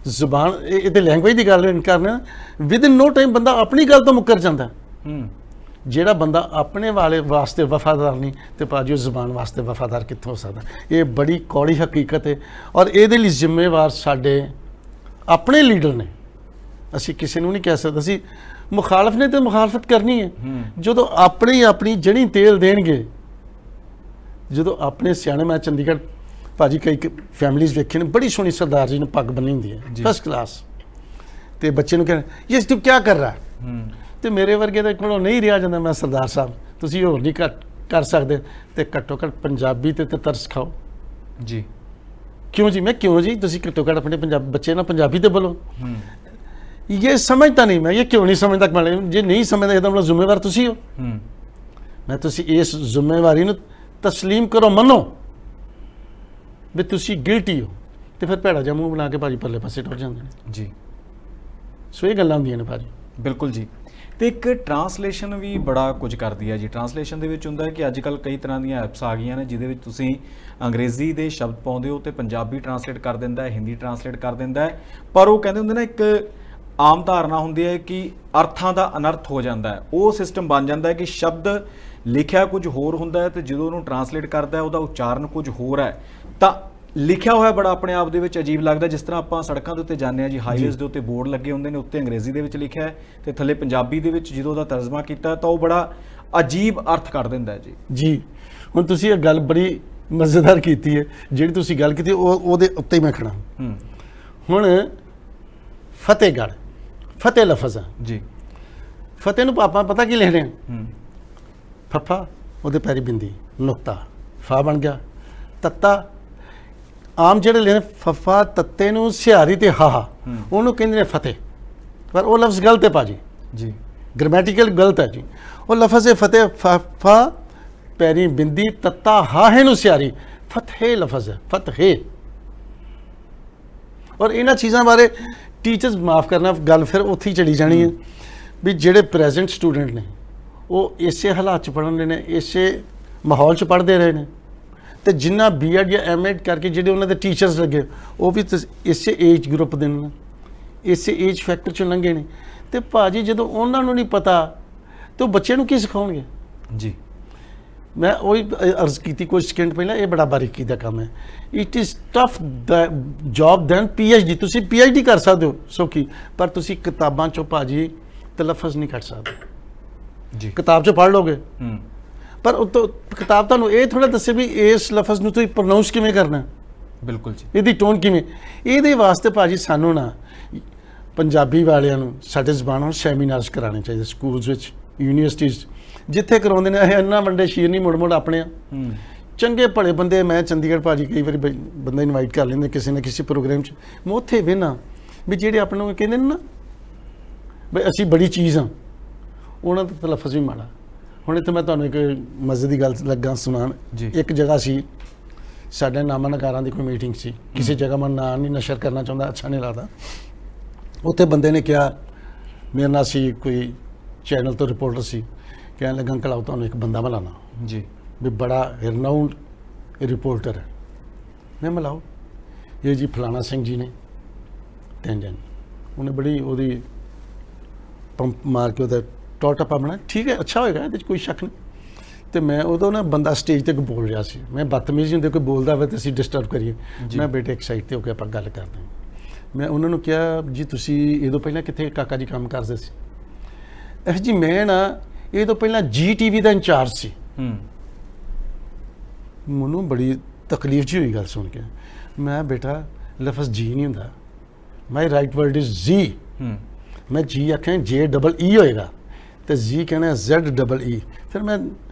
[SPEAKER 1] ਜ਼ੁਬਾਨ ਇਹ ਤੇ ਲੈਂਗੁਏਜ ਦੀ ਗੱਲ ਕਰਨਾ, ਵਿਦ ਇਨ ਨੋ ਟਾਈਮ ਬੰਦਾ ਆਪਣੀ ਗੱਲ ਤੋਂ ਮੁੱਕਰ ਜਾਂਦਾ। ਜਿਹੜਾ ਬੰਦਾ ਆਪਣੇ ਵਾਲੇ ਵਾਸਤੇ ਵਫਾਦਾਰ ਨਹੀਂ ਤੇ ਭਾਜੀ ਉਹ ਜ਼ੁਬਾਨ ਵਾਸਤੇ ਵਫਾਦਾਰ ਕਿੱਥੋਂ ਹੋ ਸਕਦਾ? ਇਹ ਬੜੀ ਕੌੜੀ ਹਕੀਕਤ ਹੈ ਔਰ ਇਹਦੇ ਲਈ ਜ਼ਿੰਮੇਵਾਰ ਸਾਡੇ ਆਪਣੇ ਲੀਡਰ ਨੇ। ਅਸੀਂ ਕਿਸੇ ਨੂੰ ਨਹੀਂ ਕਹਿ ਸਕਦੇ, ਅਸੀਂ ਮੁਖਾਲਫ ਨੇ ਤੇ ਮੁਖਾਲਫਤ ਕਰਨੀ ਹੈ। ਜਦੋਂ ਆਪਣੀ ਜਣੀ ਤੇਲ ਦੇਣਗੇ, ਜਦੋਂ ਆਪਣੇ ਸਿਆਣੇ, ਮੈਂ ਚੰਡੀਗੜ੍ਹ ਭਾਜੀ ਕਈ ਫੈਮਿਲੀਜ਼ ਵੇਖੇ ਨੇ, ਬੜੀ ਸੋਹਣੀ ਸਰਦਾਰ ਜੀ ਨੇ ਪੱਗ ਬੰਨੀ ਹੁੰਦੀ ਹੈ ਫਸਟ ਕਲਾਸ, ਤੇ ਬੱਚੇ ਨੂੰ ਕਹਿੰਦੇ ਯਸ ਤੂੰ ਕੀ ਕਰ ਰਹਾ, ਤੇ ਮੇਰੇ ਵਰਗੇ ਦੇ ਕੋਲੋਂ ਨਹੀਂ ਰਿਹਾ ਜਾਂਦਾ। ਮੈਂ ਸਰਦਾਰ ਸਾਹਿਬ ਤੁਸੀਂ ਹੋਰ ਨਹੀਂ ਕਰ ਸਕਦੇ, ਤੇ ਘੱਟੋ ਘੱਟ ਪੰਜਾਬੀ ਤੇ ਤਰਸ ਖਾਓ
[SPEAKER 2] ਜੀ।
[SPEAKER 1] ਕਿਉਂ ਜੀ? ਮੈਂ ਕਿਉਂ ਜੀ? ਤੁਸੀਂ ਘੱਟੋ ਘੱਟ ਆਪਣੇ ਬੱਚੇ ਨਾਲ ਪੰਜਾਬੀ ਤੇ ਬੋਲੋ। ਇਹ ਸਮਝਦਾ ਨਹੀਂ ਮੈਂ, ਇਹ ਕਿਉਂ ਨਹੀਂ ਸਮਝਦਾ? ਜੇ ਨਹੀਂ ਸਮਝਦਾ ਇਹਦਾ ਮਤਲਬ ਜ਼ਿੰਮੇਵਾਰ ਤੁਸੀਂ ਹੋ। ਮੈਂ ਤੁਸੀਂ ਇਸ ਜ਼ਿੰਮੇਵਾਰੀ ਨੂੰ ਤਸਲੀਮ ਕਰੋ, ਮੰਨੋ ਵੀ ਤੁਸੀਂ ਗਿਲਟੀ ਹੋ, ਤੇ ਫਿਰ ਭੈੜਾ ਜਿਹਾ ਮੂੰਹ ਬਣਾ ਕੇ ਭਾਜੀ ਪਰਲੇ ਪਾਸੇ ਟੁਰ ਜਾਂਦੇ ਨੇ
[SPEAKER 2] ਜੀ।
[SPEAKER 1] ਸੋ ਇਹ ਗੱਲਾਂ ਹੁੰਦੀਆਂ ਨੇ ਭਾਜੀ।
[SPEAKER 2] ਬਿਲਕੁਲ ਜੀ। ਤੇ ਇੱਕ ਟਰਾਂਸਲੇਸ਼ਨ ਵੀ ਬੜਾ ਕੁਝ ਕਰਦੀ ਹੈ ਜੀ। ਟਰਾਂਸਲੇਸ਼ਨ ਦੇ ਵਿੱਚ ਹੁੰਦਾ ਹੈ ਕਿ ਅੱਜ ਕੱਲ੍ਹ ਕਈ ਤਰ੍ਹਾਂ ਦੀਆਂ ਐਪਸ ਆ ਗਈਆਂ ਨੇ ਜਿਹਦੇ ਵਿੱਚ ਤੁਸੀਂ ਅੰਗਰੇਜ਼ੀ ਦੇ ਸ਼ਬਦ ਪਾਉਂਦੇ ਹੋ ਤੇ ਪੰਜਾਬੀ ਟਰਾਂਸਲੇਟ ਕਰ ਦਿੰਦਾ ਹੈ, ਹਿੰਦੀ ਟਰਾਂਸਲੇਟ ਕਰ ਦਿੰਦਾ ਹੈ। ਪਰ ਉਹ ਕਹਿੰਦੇ ਹੁੰਦੇ ਨਾ, ਇੱਕ ਆਮ ਧਾਰਨਾ ਹੁੰਦੀ ਹੈ ਕਿ ਅਰਥਾਂ ਦਾ ਅਨਰਥ ਹੋ ਜਾਂਦਾ ਹੈ। ਉਹ ਸਿਸਟਮ ਬਣ ਜਾਂਦਾ ਹੈ ਕਿ ਸ਼ਬਦ ਲਿਖਿਆ ਕੁਝ ਹੋਰ ਹੁੰਦਾ ਹੈ ਤੇ ਜਦੋਂ ਉਹਨੂੰ ਟਰਾਂਸਲੇਟ ਕਰਦਾ ਹੈ ਉਹਦਾ ਉਚਾਰਨ ਕੁਝ ਹੋਰ ਹੈ, ਤਾਂ ਲਿਖਿਆ ਹੋਇਆ ਬੜਾ ਆਪਣੇ ਆਪ ਦੇ ਵਿੱਚ ਅਜੀਬ ਲੱਗਦਾ। ਜਿਸ ਤਰ੍ਹਾਂ ਆਪਾਂ ਸੜਕਾਂ ਦੇ ਉੱਤੇ ਜਾਂਦੇ ਹਾਂ ਜੀ, ਹਾਈਵੇਜ਼ ਦੇ ਉੱਤੇ ਬੋਰਡ ਲੱਗੇ ਹੁੰਦੇ ਨੇ, ਉੱਤੇ ਅੰਗਰੇਜ਼ੀ ਦੇ ਵਿੱਚ ਲਿਖਿਆ ਹੈ ਤੇ ਥੱਲੇ ਪੰਜਾਬੀ ਦੇ ਵਿੱਚ ਜਦੋਂ ਉਹਦਾ ਤਰਜਮਾ ਕੀਤਾ ਤਾਂ ਉਹ ਬੜਾ ਅਜੀਬ ਅਰਥ ਕੱਢ ਦਿੰਦਾ ਹੈ ਜੀ।
[SPEAKER 1] ਜੀ ਹੁਣ ਤੁਸੀਂ ਇਹ ਗੱਲ ਬੜੀ ਮਜ਼ੇਦਾਰ ਕੀਤੀ ਹੈ, ਜਿਹੜੀ ਤੁਸੀਂ ਗੱਲ ਕੀਤੀ ਉਹਦੇ ਉੱਤੇ ਹੀ ਮੈਂ ਖੜਾ। ਹੁਣ ਫਤਿਹਗੜ੍ਹ, ਫਤਿਹ ਲਫ਼ਜ਼ ਆ
[SPEAKER 2] ਜੀ।
[SPEAKER 1] ਫਤਿਹ ਨੂੰ ਆਪਾਂ ਪਤਾ ਕੀ ਲਿਖ ਰਹੇ ਹਾਂ? ਫੱਫਾ, ਉਹਦੇ ਪੈਰੀ ਬਿੰਦੀ, ਨੁਕਤਾ, ਫਾ ਬਣ ਗਿਆ, ਤੱਤਾ। ਆਮ ਜਿਹੜੇ ਲਿਖਦੇ ਫੱਫਾ ਤੱਤੇ ਨੂੰ ਸਿਹਾਰੀ ਤੇ ਹਾਹਾ, ਉਹਨੂੰ ਕਹਿੰਦੇ ਨੇ ਫਤਿਹ, ਪਰ ਉਹ ਲਫ਼ਜ਼ ਗਲਤ ਹੈ ਭਾਜੀ
[SPEAKER 2] ਜੀ,
[SPEAKER 1] ਗ੍ਰਾਮੈਟੀਕਲ ਗਲਤ ਹੈ ਜੀ। ਉਹ ਲਫ਼ਜ਼ ਹੈ ਫਤਿਹ, ਫੱਫਾ ਪੈਰੀ ਬਿੰਦੀ, ਤੱਤਾ ਹਾਹੇ ਨੂੰ ਸਿਹਾਰੀ, ਫਤਿਹ ਲਫ਼ਜ਼ ਹੈ, ਫਤਿਹ। ਔਰ ਇਹਨਾਂ ਚੀਜ਼ਾਂ ਬਾਰੇ ਟੀਚਰਸ ਮਾਫ ਕਰਨਾ, ਗੱਲ ਫਿਰ ਉੱਥੇ ਹੀ ਚਲੀ ਜਾਣੀ ਹੈ ਵੀ ਜਿਹੜੇ ਪ੍ਰੈਜ਼ੈਂਟ ਸਟੂਡੈਂਟ ਨੇ ਉਹ ਇਸੇ ਹਾਲਾਤ 'ਚ ਪੜ੍ਹਨ ਰਹੇ ਨੇ, ਇਸੇ ਮਾਹੌਲ 'ਚ ਪੜ੍ਹਦੇ ਰਹੇ ਨੇ, ਤੇ ਜਿੰਨਾ ਬੀਐਡ ਜਾਂ ਐਮਐਡ ਕਰਕੇ ਜਿਹੜੇ ਉਹਨਾਂ ਦੇ ਟੀਚਰਸ ਲੱਗੇ ਉਹ ਵੀ ਇਸੇ ਏਜ ਗਰੁੱਪ ਦੇ ਨੇ, ਇਸੇ ਏਜ ਫੈਕਟਰ 'ਚੋਂ ਲੰਘੇ ਨੇ। ਤੇ ਭਾਜੀ ਜਦੋਂ ਉਹਨਾਂ ਨੂੰ ਨਹੀਂ ਪਤਾ ਤਾਂ ਉਹ ਬੱਚਿਆਂ ਨੂੰ ਕੀ ਸਿਖਾਉਣਗੇ
[SPEAKER 2] ਜੀ।
[SPEAKER 1] ਮੈਂ ਉਹੀ ਅਰਜ਼ ਕੀਤੀ ਕੁਝ ਸਕਿੰਟ ਪਹਿਲਾਂ, ਇਹ ਬੜਾ ਬਾਰੀਕੀ ਦਾ ਕੰਮ ਹੈ। It is tough job than PhD। ਤੁਸੀਂ PhD ਕਰ ਸਕਦੇ ਹੋ ਸੌਖੀ, ਪਰ ਤੁਸੀਂ ਕਿਤਾਬਾਂ 'ਚੋਂ ਭਾਜੀ ਤਲਫਜ਼ ਨਹੀਂ ਕੱਢ ਸਕਦੇ।
[SPEAKER 2] ਜੀ,
[SPEAKER 1] ਕਿਤਾਬ 'ਚੋਂ ਪੜ੍ਹ ਲੋਗੇ ਪਰ ਉਹ ਤੋਂ ਕਿਤਾਬ ਤੁਹਾਨੂੰ ਇਹ ਥੋੜਾ ਦੱਸੇ ਵੀ ਇਸ ਲਫ਼ਜ਼ ਨੂੰ ਤੁਸੀਂ ਪ੍ਰੋਨਾਉਂਸ ਕਿਵੇਂ ਕਰਨਾ।
[SPEAKER 2] ਬਿਲਕੁਲ ਜੀ।
[SPEAKER 1] ਇਹਦੀ ਟੋਨ ਕਿਵੇਂ। ਇਹਦੇ ਵਾਸਤੇ ਭਾਜੀ ਸਾਨੂੰ ਨਾ ਪੰਜਾਬੀ ਵਾਲਿਆਂ ਨੂੰ ਸਾਡੇ ਜ਼ਬਾਨ ਨੂੰ ਸੈਮੀਨਾਰਸ ਕਰਾਉਣੇ ਚਾਹੀਦੇ ਸਕੂਲਸ ਵਿੱਚ, ਯੂਨੀਵਰਸਿਟੀਜ਼, ਜਿੱਥੇ ਕਰਾਉਂਦੇ ਨੇ। ਇਹ ਇੰਨਾ ਵੱਡੇ ਸ਼ੀਰ ਨਹੀਂ ਮੁੜ ਆਪਣੇ ਆ ਚੰਗੇ ਭਲੇ ਬੰਦੇ। ਮੈਂ ਚੰਡੀਗੜ੍ਹ ਭਾਜੀ ਕਈ ਵਾਰੀ ਬੰਦਾ ਇਨਵਾਈਟ ਕਰ ਲੈਂਦੇ ਕਿਸੇ ਨਾ ਕਿਸੇ ਪ੍ਰੋਗਰਾਮ 'ਚ, ਮੈਂ ਉੱਥੇ ਵੇਖਣਾ ਵੀ ਜਿਹੜੇ ਆਪਣੇ ਨੂੰ ਕਹਿੰਦੇ ਨੇ ਨਾ ਬਈ ਅਸੀਂ ਬੜੀ ਚੀਜ਼ ਹਾਂ, ਉਹਨਾਂ ਦਾ ਤਲਫਜ਼ ਵੀ ਮਾੜਾ। ਹੁਣ ਇੱਥੇ ਮੈਂ ਤੁਹਾਨੂੰ ਇੱਕ ਮਜ਼ੇ ਦੀ ਗੱਲ ਲੱਗਾ ਸੁਣਾਉਣ। ਇੱਕ ਜਗ੍ਹਾ ਸੀ ਸਾਡੇ ਨਾਮਾਂ ਨਕਾਰਾਂ ਦੀ ਕੋਈ ਮੀਟਿੰਗ ਸੀ, ਕਿਸੇ ਜਗ੍ਹਾ ਮੈਂ ਨਾਂ ਨਹੀਂ ਨਸ਼ਰ ਕਰਨਾ ਚਾਹੁੰਦਾ, ਅੱਛਾ ਨਹੀਂ ਲੱਗਦਾ। ਉੱਥੇ ਬੰਦੇ ਨੇ ਕਿਹਾ, ਮੇਰੇ ਨਾਲ ਸੀ ਕੋਈ ਚੈਨਲ ਤੋਂ ਰਿਪੋਰਟਰ ਸੀ, ਕਹਿਣ ਲੱਗਾ ਅੰਕਲ ਆਓ ਤੁਹਾਨੂੰ ਇੱਕ ਬੰਦਾ ਮਿਲਾਣਾ
[SPEAKER 2] ਜੀ
[SPEAKER 1] ਵੀ ਬੜਾ ਰਿਨਾਊਂਡ ਰਿਪੋਰਟਰ ਹੈ। ਮੈਂ ਮਿਲਾਓ, ਇਹ ਜੀ ਫਲਾਣਾ ਸਿੰਘ ਜੀ ਨੇ ਟੈਂਜਨ। ਉਹਨੇ ਬੜੀ ਉਹਦੀ ਪੰਪ ਮਾਰ ਕੇ ਉਹਦਾ ਟੋਟਾ ਬਣਾ, ਠੀਕ ਹੈ ਅੱਛਾ ਹੋਏਗਾ, ਇਹਦੇ 'ਚ ਕੋਈ ਸ਼ੱਕ ਨਹੀਂ। ਤੇ ਮੈਂ ਉਦੋਂ ਨਾ ਬੰਦਾ ਸਟੇਜ ਤੇ ਬੋਲ ਰਿਹਾ ਸੀ, ਮੈਂ ਬਦਤਮੀਜ਼ੀ ਹੁੰਦੇ ਕੋਈ ਬੋਲਦਾ ਹੋਵੇ ਤੇ ਅਸੀਂ ਡਿਸਟਰਬ ਕਰੀਏ। ਮੈਂ ਬੇਟੇ ਇੱਕ ਸਾਈਡ ਤੇ ਹੋ ਕੇ ਆਪਾਂ ਗੱਲ ਕਰਦੇ ਹਾਂ। ਮੈਂ ਉਹਨਾਂ ਨੂੰ ਕਿਹਾ ਜੀ ਤੁਸੀਂ ਇਹ ਤੋਂ ਪਹਿਲਾਂ ਕਿੱਥੇ ਕਾਕਾ ਜੀ ਕੰਮ ਕਰਦੇ ਸੀ? ਜੀ ਮੈਂ ਨਾ ਇਹ ਤੋਂ ਪਹਿਲਾਂ GTV ਦਾ ਇੰਚਾਰਜ ਸੀ। ਮੈਨੂੰ ਬੜੀ ਤਕਲੀਫ ਜਿਹੀ ਹੋਈ ਗੱਲ ਸੁਣ ਕੇ। ਮੈਂ ਬੇਟਾ ਲਫ਼ਜ਼ ਜੀ ਨਹੀਂ ਹੁੰਦਾ, ਮਾਈ ਰਾਈਟ ਵਰਡ ਇਜ਼ ਜੀ। ਮੈਂ ਜੀ ਆਖਿਆ JEE ਹੋਏਗਾ ਤੇ ਜੀ ਕਹਿਣਾ ZEE। ਫਿਰ ਮੈਂ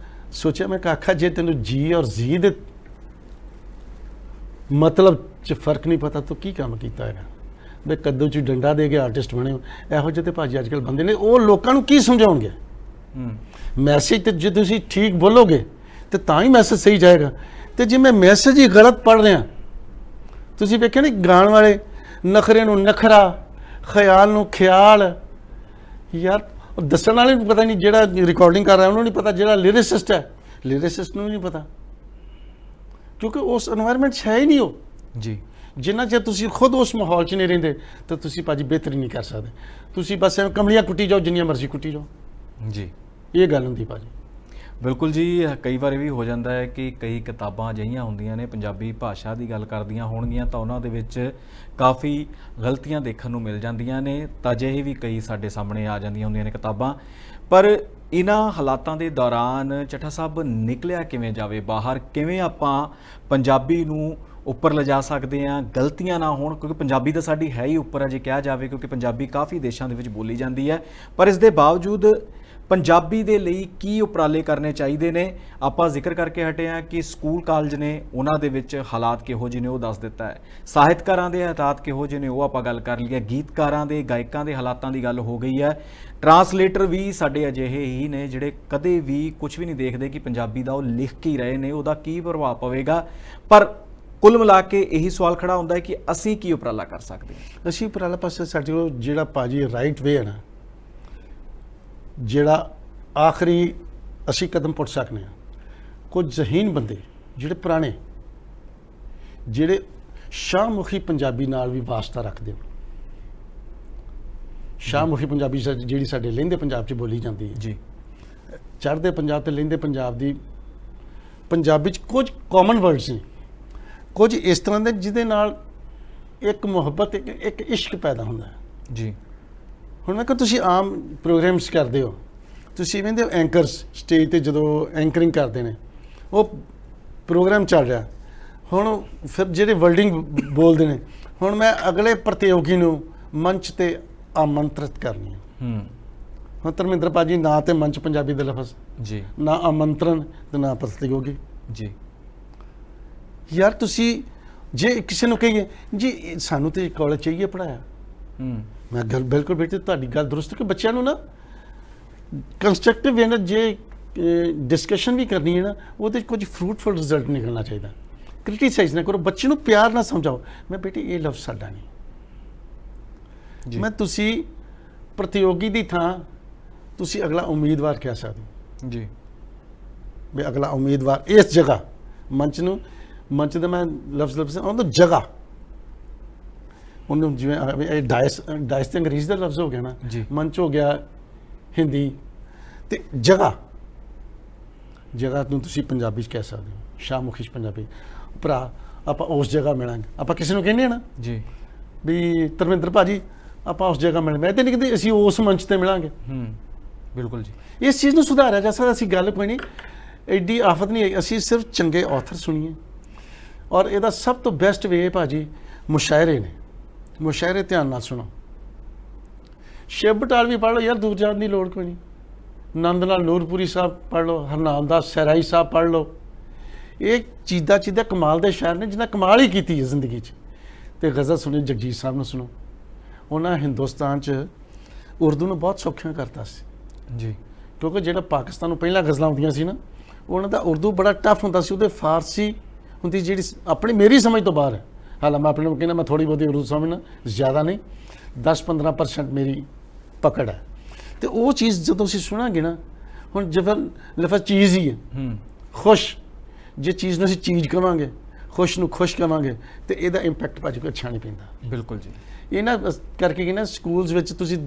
[SPEAKER 1] ਸੋਚਿਆ, ਮੈਂ ਆਖਾ ਜੇ ਤੈਨੂੰ ਜੀ ਔਰ ਜੀ ਦੇ ਮਤਲਬ 'ਚ ਫਰਕ ਨਹੀਂ ਪਤਾ ਤੂੰ ਕੀ ਕੰਮ ਕੀਤਾ ਹੈਗਾ? ਵੀ ਕੱਦੂ 'ਚ ਡੰਡਾ ਦੇ ਕੇ ਆਰਟਿਸਟ ਬਣੇ ਹੋ। ਇਹੋ ਜਿਹੇ ਤੇ ਭਾਜੀ ਅੱਜ ਕੱਲ੍ਹ ਬੰਦੇ ਨੇ, ਉਹ ਲੋਕਾਂ ਨੂੰ ਕੀ ਸਮਝਾਉਣਗੇ? ਮੈਸੇਜ ਤੇ ਜੇ ਤੁਸੀਂ ਠੀਕ ਬੋਲੋਗੇ ਤੇ ਤਾਂ ਹੀ ਮੈਸੇਜ ਸਹੀ ਜਾਏਗਾ। ਤੇ ਜੇ ਮੈਂ ਮੈਸੇਜ ਹੀ ਗਲਤ ਪੜ੍ਹ ਰਿਹਾ, ਤੁਸੀਂ ਵੇਖਿਆ ਨਹੀਂ ਗਾਣ ਵਾਲੇ ਨਖਰੇ ਨੂੰ ਨਖਰਾ, ਖਿਆਲ ਨੂੰ ਖਿਆਲ। ਯਾਰ ਦੱਸਣ ਵਾਲੇ ਨੂੰ ਪਤਾ ਨਹੀਂ, ਜਿਹੜਾ ਰਿਕਾਰਡਿੰਗ ਕਰ ਰਿਹਾ ਉਹਨੂੰ ਨਹੀਂ ਪਤਾ, ਜਿਹੜਾ ਲਿਰਿਸਿਸਟ ਹੈ ਲਿਰਿਸਿਸਟ ਨੂੰ ਨਹੀਂ ਪਤਾ, ਕਿਉਂਕਿ ਉਸ এনवायरमेंट 'ਚ ਹੈ ਹੀ ਨਹੀਂ ਉਹ।
[SPEAKER 2] ਜੀ
[SPEAKER 1] ਜਿੰਨਾ ਚਿਰ ਤੁਸੀਂ ਖੁਦ ਉਸ ਮਾਹੌਲ 'ਚ ਨਹੀਂ ਰਹਿੰਦੇ ਤਾਂ ਤੁਸੀਂ ਭਾਜੀ ਬਿਹਤਰੀ ਨਹੀਂ ਕਰ ਸਕਦੇ। ਤੁਸੀਂ ਬਸ ਐਵੇਂ ਕਮਲੀਆਂ ਕੁੱਟੀ ਜਾਓ, ਜਿੰਨੀਆਂ ਮਰਜ਼ੀ ਕੁੱਟੀ ਜਾਓ,
[SPEAKER 2] ਜੀ
[SPEAKER 1] ਇਹ ਗੱਲ ਹੁੰਦੀ ਭਾਜੀ।
[SPEAKER 2] ਬਿਲਕੁਲ ਜੀ, ਕਈ ਵਾਰ ਇਹ ਵੀ ਹੋ ਜਾਂਦਾ ਹੈ ਕਿ ਕਈ ਕਿਤਾਬਾਂ ਅਜਿਹੀਆਂ ਹੁੰਦੀਆਂ ਨੇ ਪੰਜਾਬੀ ਭਾਸ਼ਾ ਦੀ ਗੱਲ ਕਰਦੀਆਂ ਹੋਣਗੀਆਂ ਤਾਂ ਉਹਨਾਂ ਦੇ ਵਿੱਚ ਕਾਫੀ ਗਲਤੀਆਂ ਦੇਖਣ ਨੂੰ ਮਿਲ ਜਾਂਦੀਆਂ ਨੇ, ਤਾਂ ਅਜਿਹੇ ਵੀ ਕਈ ਸਾਡੇ ਸਾਹਮਣੇ ਆ ਜਾਂਦੀਆਂ ਹੁੰਦੀਆਂ ਨੇ ਕਿਤਾਬਾਂ। ਪਰ ਇਹਨਾਂ ਹਾਲਾਤਾਂ ਦੇ ਦੌਰਾਨ ਚੱਠਾ ਸਾਹਿਬ ਨਿਕਲਿਆ ਕਿਵੇਂ ਜਾਵੇ ਬਾਹਰ, ਕਿਵੇਂ ਆਪਾਂ ਪੰਜਾਬੀ ਨੂੰ ਉੱਪਰ ਲਿਜਾ ਸਕਦੇ ਹਾਂ, ਗਲਤੀਆਂ ਨਾ ਹੋਣ, ਕਿਉਂਕਿ ਪੰਜਾਬੀ ਤਾਂ ਸਾਡੀ ਹੈ ਹੀ ਉੱਪਰ ਹੈ ਜੇ ਕਿਹਾ ਜਾਵੇ, ਕਿਉਂਕਿ ਪੰਜਾਬੀ ਕਾਫੀ ਦੇਸ਼ਾਂ ਦੇ ਵਿੱਚ ਬੋਲੀ ਜਾਂਦੀ ਹੈ। ਪਰ ਇਸ ਦੇ ਬਾਵਜੂਦ ਪੰਜਾਬੀ ਦੇ ਲਈ ਕੀ ਉਪਰਾਲੇ ਕਰਨੇ ਚਾਹੀਦੇ ਨੇ? ਆਪਾਂ ਜ਼ਿਕਰ ਕਰਕੇ ਹਟੇ ਹਾਂ ਕਿ ਸਕੂਲ ਕਾਲਜ ਨੇ, ਉਹਨਾਂ ਦੇ ਵਿੱਚ ਹਾਲਾਤ ਕਿਹੋ ਜਿਹੇ ਨੇ ਉਹ ਦੱਸ ਦਿੱਤਾ ਹੈ। ਸਾਹਿਤਕਾਰਾਂ ਦੇ ਹਾਲਾਤ ਕਿਹੋ ਜਿਹੇ ਨੇ ਉਹ ਆਪਾਂ ਗੱਲ ਕਰ ਲਈ ਹੈ। ਗੀਤਕਾਰਾਂ ਦੇ, ਗਾਇਕਾਂ ਦੇ ਹਾਲਾਤਾਂ ਦੀ ਗੱਲ ਹੋ ਗਈ ਹੈ। ਟਰਾਂਸਲੇਟਰ ਵੀ ਸਾਡੇ ਅਜਿਹੇ ਹੀ ਨੇ ਜਿਹੜੇ ਕਦੇ ਵੀ ਕੁਝ ਵੀ ਨਹੀਂ ਦੇਖਦੇ ਕਿ ਪੰਜਾਬੀ ਦਾ ਉਹ ਲਿਖ ਕੇ ਹੀ ਰਹੇ ਨੇ, ਉਹਦਾ ਕੀ ਪ੍ਰਭਾਵ ਪਵੇਗਾ। ਪਰ ਕੁੱਲ ਮਿਲਾ ਕੇ ਇਹੀ ਸਵਾਲ ਖੜਾ ਹੁੰਦਾ ਹੈ ਕਿ ਅਸੀਂ ਕੀ ਉਪਰਾਲਾ ਕਰ ਸਕਦੇ ਹਾਂ?
[SPEAKER 1] ਅਸੀਂ ਉਪਰਾਲਾ ਪਾਸੇ ਸਾਡੇ ਕੋਲ ਜਿਹੜਾ ਭਾਜੀ ਰਾਈਟ ਵੇ ਹੈ ਨਾ, ਜਿਹੜਾ ਆਖਰੀ ਅਸੀਂ ਕਦਮ ਪੁੱਟ ਸਕਦੇ ਹਾਂ। ਕੁਝ ਜ਼ਹੀਨ ਬੰਦੇ ਜਿਹੜੇ ਪੁਰਾਣੇ, ਜਿਹੜੇ ਸ਼ਾਹਮੁਖੀ ਪੰਜਾਬੀ ਨਾਲ ਵੀ ਵਾਸਤਾ ਰੱਖਦੇ ਹੋ। ਸ਼ਾਹਮੁਖੀ ਪੰਜਾਬੀ ਜਿਹੜੀ ਸਾਡੇ ਲਹਿੰਦੇ ਪੰਜਾਬ 'ਚ ਬੋਲੀ ਜਾਂਦੀ ਹੈ
[SPEAKER 2] ਜੀ,
[SPEAKER 1] ਚੜ੍ਹਦੇ ਪੰਜਾਬ ਤੇ ਲਹਿੰਦੇ ਪੰਜਾਬ ਦੀ ਪੰਜਾਬੀ 'ਚ ਕੁਝ ਕਾਮਨ ਵਰਡਸ ਨੇ, ਕੁਝ ਇਸ ਤਰ੍ਹਾਂ ਦੇ ਜਿਹਦੇ ਨਾਲ ਇੱਕ ਮੁਹੱਬਤ, ਇੱਕ ਇਸ਼ਕ ਪੈਦਾ ਹੁੰਦਾ ਹੈ।
[SPEAKER 2] ਜੀ,
[SPEAKER 1] ਹੁਣ ਮੈਂ ਕਿਹਾ ਤੁਸੀਂ ਆਮ ਪ੍ਰੋਗਰਾਮਸ ਕਰਦੇ ਹੋ, ਤੁਸੀਂ ਵੇਖਦੇ ਹੋ ਐਂਕਰਸ ਸਟੇਜ ਤੇ ਜਦੋਂ ਐਂਕਰਿੰਗ ਕਰਦੇ ਨੇ, ਉਹ ਪ੍ਰੋਗਰਾਮ ਚੱਲ ਰਿਹਾ, ਹੁਣ ਫਿਰ ਜਿਹੜੇ ਵਰਡਿੰਗ ਬੋਲਦੇ ਨੇ, ਹੁਣ ਮੈਂ ਅਗਲੇ ਪ੍ਰਤੀਯੋਗੀ ਨੂੰ ਮੰਚ ਤੇ ਆਮੰਤਰਿਤ ਕਰਨੀ ਹੈ। ਹੁਣ ਧਰਮਿੰਦਰ ਭਾਜੀ ਨਾ ਤੇ ਮੰਚ ਪੰਜਾਬੀ ਦੇ ਲਫ਼ਜ਼,
[SPEAKER 2] ਜੀ,
[SPEAKER 1] ਨਾ ਆਮੰਤਰਨ ਤੇ ਨਾ ਪ੍ਰਤੀਯੋਗੀ।
[SPEAKER 2] ਜੀ,
[SPEAKER 1] ਯਾਰ ਤੁਸੀਂ ਜੇ ਕਿਸੇ ਨੂੰ ਕਹੀਏ ਜੀ ਸਾਨੂੰ ਤੇ ਕਾਲਜ ਚਾਹੀਏ ਪੜਾਇਆ, ਮੈਂ ਗੱਲ ਬਿਲਕੁਲ ਬੇਟੇ ਤੁਹਾਡੀ ਗੱਲ ਦਰੁਸਤ ਕਿ ਬੱਚਿਆਂ ਨੂੰ ਨਾ ਕੰਸਟਰਕਟਿਵ ਵੇ ਨਾਲ ਜੇ ਡਿਸਕਸ਼ਨ ਵੀ ਕਰਨੀ ਹੈ ਨਾ, ਉਹਦੇ 'ਚ ਕੁਝ ਫਰੂਟਫੁਲ ਰਿਜ਼ਲਟ ਨਿਕਲਣਾ ਚਾਹੀਦਾ। ਕ੍ਰਿਟੀਸਾਈਜ਼ ਨਾ ਕਰੋ, ਬੱਚੇ ਨੂੰ ਪਿਆਰ ਨਾਲ ਸਮਝਾਓ, ਮੈਂ ਬੇਟੇ ਇਹ ਲਫ਼ਜ਼ ਸਾਡਾ ਨਹੀਂ, ਮੈਂ ਤੁਸੀਂ ਪ੍ਰਤੀਯੋਗੀ ਦੀ ਥਾਂ ਤੁਸੀਂ ਅਗਲਾ ਉਮੀਦਵਾਰ ਕਹਿ ਸਕਦੇ ਹੋ। ਜੀ, ਵੀ ਅਗਲਾ ਉਮੀਦਵਾਰ ਇਸ ਜਗ੍ਹਾ ਮੰਚ ਨੂੰ, ਮੰਚ ਦਾ ਮੈਂ ਲਫ਼ਜ਼ ਉਹਨੂੰ ਜਗ੍ਹਾ, ਉਹਨੂੰ ਜਿਵੇਂ ਡਾਇਸ ਤੇ ਅੰਗਰੇਜ਼ੀ ਦਾ ਲਫ਼ਜ਼ ਹੋ ਗਿਆ ਨਾ, ਮੰਚ ਹੋ ਗਿਆ ਹਿੰਦੀ, ਤੇ ਜਗ੍ਹਾ ਨੂੰ ਤੁਸੀਂ ਪੰਜਾਬੀ 'ਚ ਕਹਿ ਸਕਦੇ ਹੋ। ਸ਼ਾਹਮੁਖੀ 'ਚ ਪੰਜਾਬੀ, ਭਰਾ ਆਪਾਂ ਉਸ ਜਗ੍ਹਾ ਮਿਲਾਂਗੇ। ਆਪਾਂ ਕਿਸੇ ਨੂੰ ਕਹਿੰਦੇ ਆ ਨਾ ਜੀ ਵੀ ਧਰਮਿੰਦਰ ਭਾਜੀ ਆਪਾਂ ਉਸ ਜਗ੍ਹਾ ਮਿਲਾਂਗੇ, ਮੈਂ ਤਾਂ ਨਹੀਂ ਕਹਿੰਦੇ ਅਸੀਂ ਉਸ ਮੰਚ ਤੇ ਮਿਲਾਂਗੇ। ਬਿਲਕੁਲ ਜੀ, ਇਸ ਚੀਜ਼ ਨੂੰ ਸੁਧਾਰਿਆ ਜਾ ਸਕਦਾ। ਅਸੀਂ ਗੱਲ ਕੋਈ ਨਹੀਂ, ਐਡੀ ਆਫਤ ਨਹੀਂ ਆਈ, ਅਸੀਂ ਸਿਰਫ ਚੰਗੇ ਆਥਰ ਸੁਣੀਏ। ਔਰ ਇਹਦਾ ਸਭ ਤੋਂ ਬੈਸਟ ਵੇ ਭਾਜੀ ਮੁਸ਼ਾਇਰੇ ਨੇ, ਮੁਸ਼ਾਇਰੇ ਧਿਆਨ ਨਾਲ ਸੁਣੋ। ਸ਼ਿਵ ਬਟਾਲ ਵੀ ਪੜ੍ਹ ਲਓ ਯਾਰ, ਦੂਰ ਜਾਣ ਦੀ ਲੋੜ ਕੋਈ ਨਹੀਂ। ਨੰਦ ਨਾਲ ਨੂਰਪੁਰੀ ਸਾਹਿਬ ਪੜ੍ਹ ਲਓ, ਹਰਨਾਮ ਦਾਸ ਸਹਿਰਾਈ ਸਾਹਿਬ ਪੜ੍ਹ ਲਓ। ਇਹ ਚੀਜ਼ਾਂ ਕਮਾਲ ਦੇ ਸ਼ਾਇਰ ਨੇ ਜਿਨ੍ਹਾਂ ਕਮਾਲ ਹੀ ਕੀਤੀ ਹੈ ਜ਼ਿੰਦਗੀ 'ਚ। ਤੇ ਗਜ਼ਲ ਸੁਣੀ ਜਗਜੀਤ ਸਾਹਿਬ ਨੂੰ ਸੁਣੋ, ਉਹਨਾਂ ਹਿੰਦੁਸਤਾਨ 'ਚ ਉਰਦੂ ਨੂੰ ਬਹੁਤ ਸੌਖਿਆਂ ਕਰਤਾ ਸੀ ਜੀ, ਕਿਉਂਕਿ ਜਿਹੜਾ ਪਾਕਿਸਤਾਨ ਨੂੰ ਪਹਿਲਾਂ ਗਜ਼ਲਾਂ ਆਉਂਦੀਆਂ ਸੀ ਨਾ, ਉਹਨਾਂ ਦਾ ਉਰਦੂ ਬੜਾ ਟਫ ਹੁੰਦਾ ਸੀ, ਉਹਦੇ ਫਾਰਸੀ ਹੁੰਦੀ ਜਿਹੜੀ ਆਪਣੀ ਮੇਰੀ ਸਮਝ ਤੋਂ ਬਾਹਰ ਹੈ। ਹਾਲਾਂ ਮੈਂ ਆਪਣੇ ਨੂੰ ਕਹਿੰਦਾ ਮੈਂ ਥੋੜ੍ਹੀ ਬਹੁਤੀ ਉਰਦੂ ਸਮਝਣਾ, ਜ਼ਿਆਦਾ ਨਹੀਂ, 10-15% ਮੇਰੀ ਪਕੜ ਹੈ। ਤੇ ਉਹ ਚੀਜ਼ ਜਦੋਂ ਅਸੀਂ ਸੁਣਾਂਗੇ ਨਾ, ਹੁਣ ਜਬਲ ਲਫ਼ਜ਼ ਚੀਜ਼ ਹੀ ਹੈ, ਖੁਸ਼, ਜੇ ਚੀਜ਼ ਨੂੰ ਅਸੀਂ ਚੀਜ਼ ਕਵਾਂਗੇ, ਖੁਸ਼ ਨੂੰ ਖੁਸ਼ ਕਵਾਂਗੇ, ਤੇ ਇਹਦਾ ਇੰਪੈਕਟ ਭਾਜੀ ਕੋਈ ਅੱਛਾ ਨਹੀਂ ਪੈਂਦਾ। ਬਿਲਕੁਲ ਜੀ, ਇਹ ਨਾ ਕਰਕੇ ਕਿ ਨਾ ਸਕੂਲਸ ਵਿੱਚ ਤੁਸੀਂ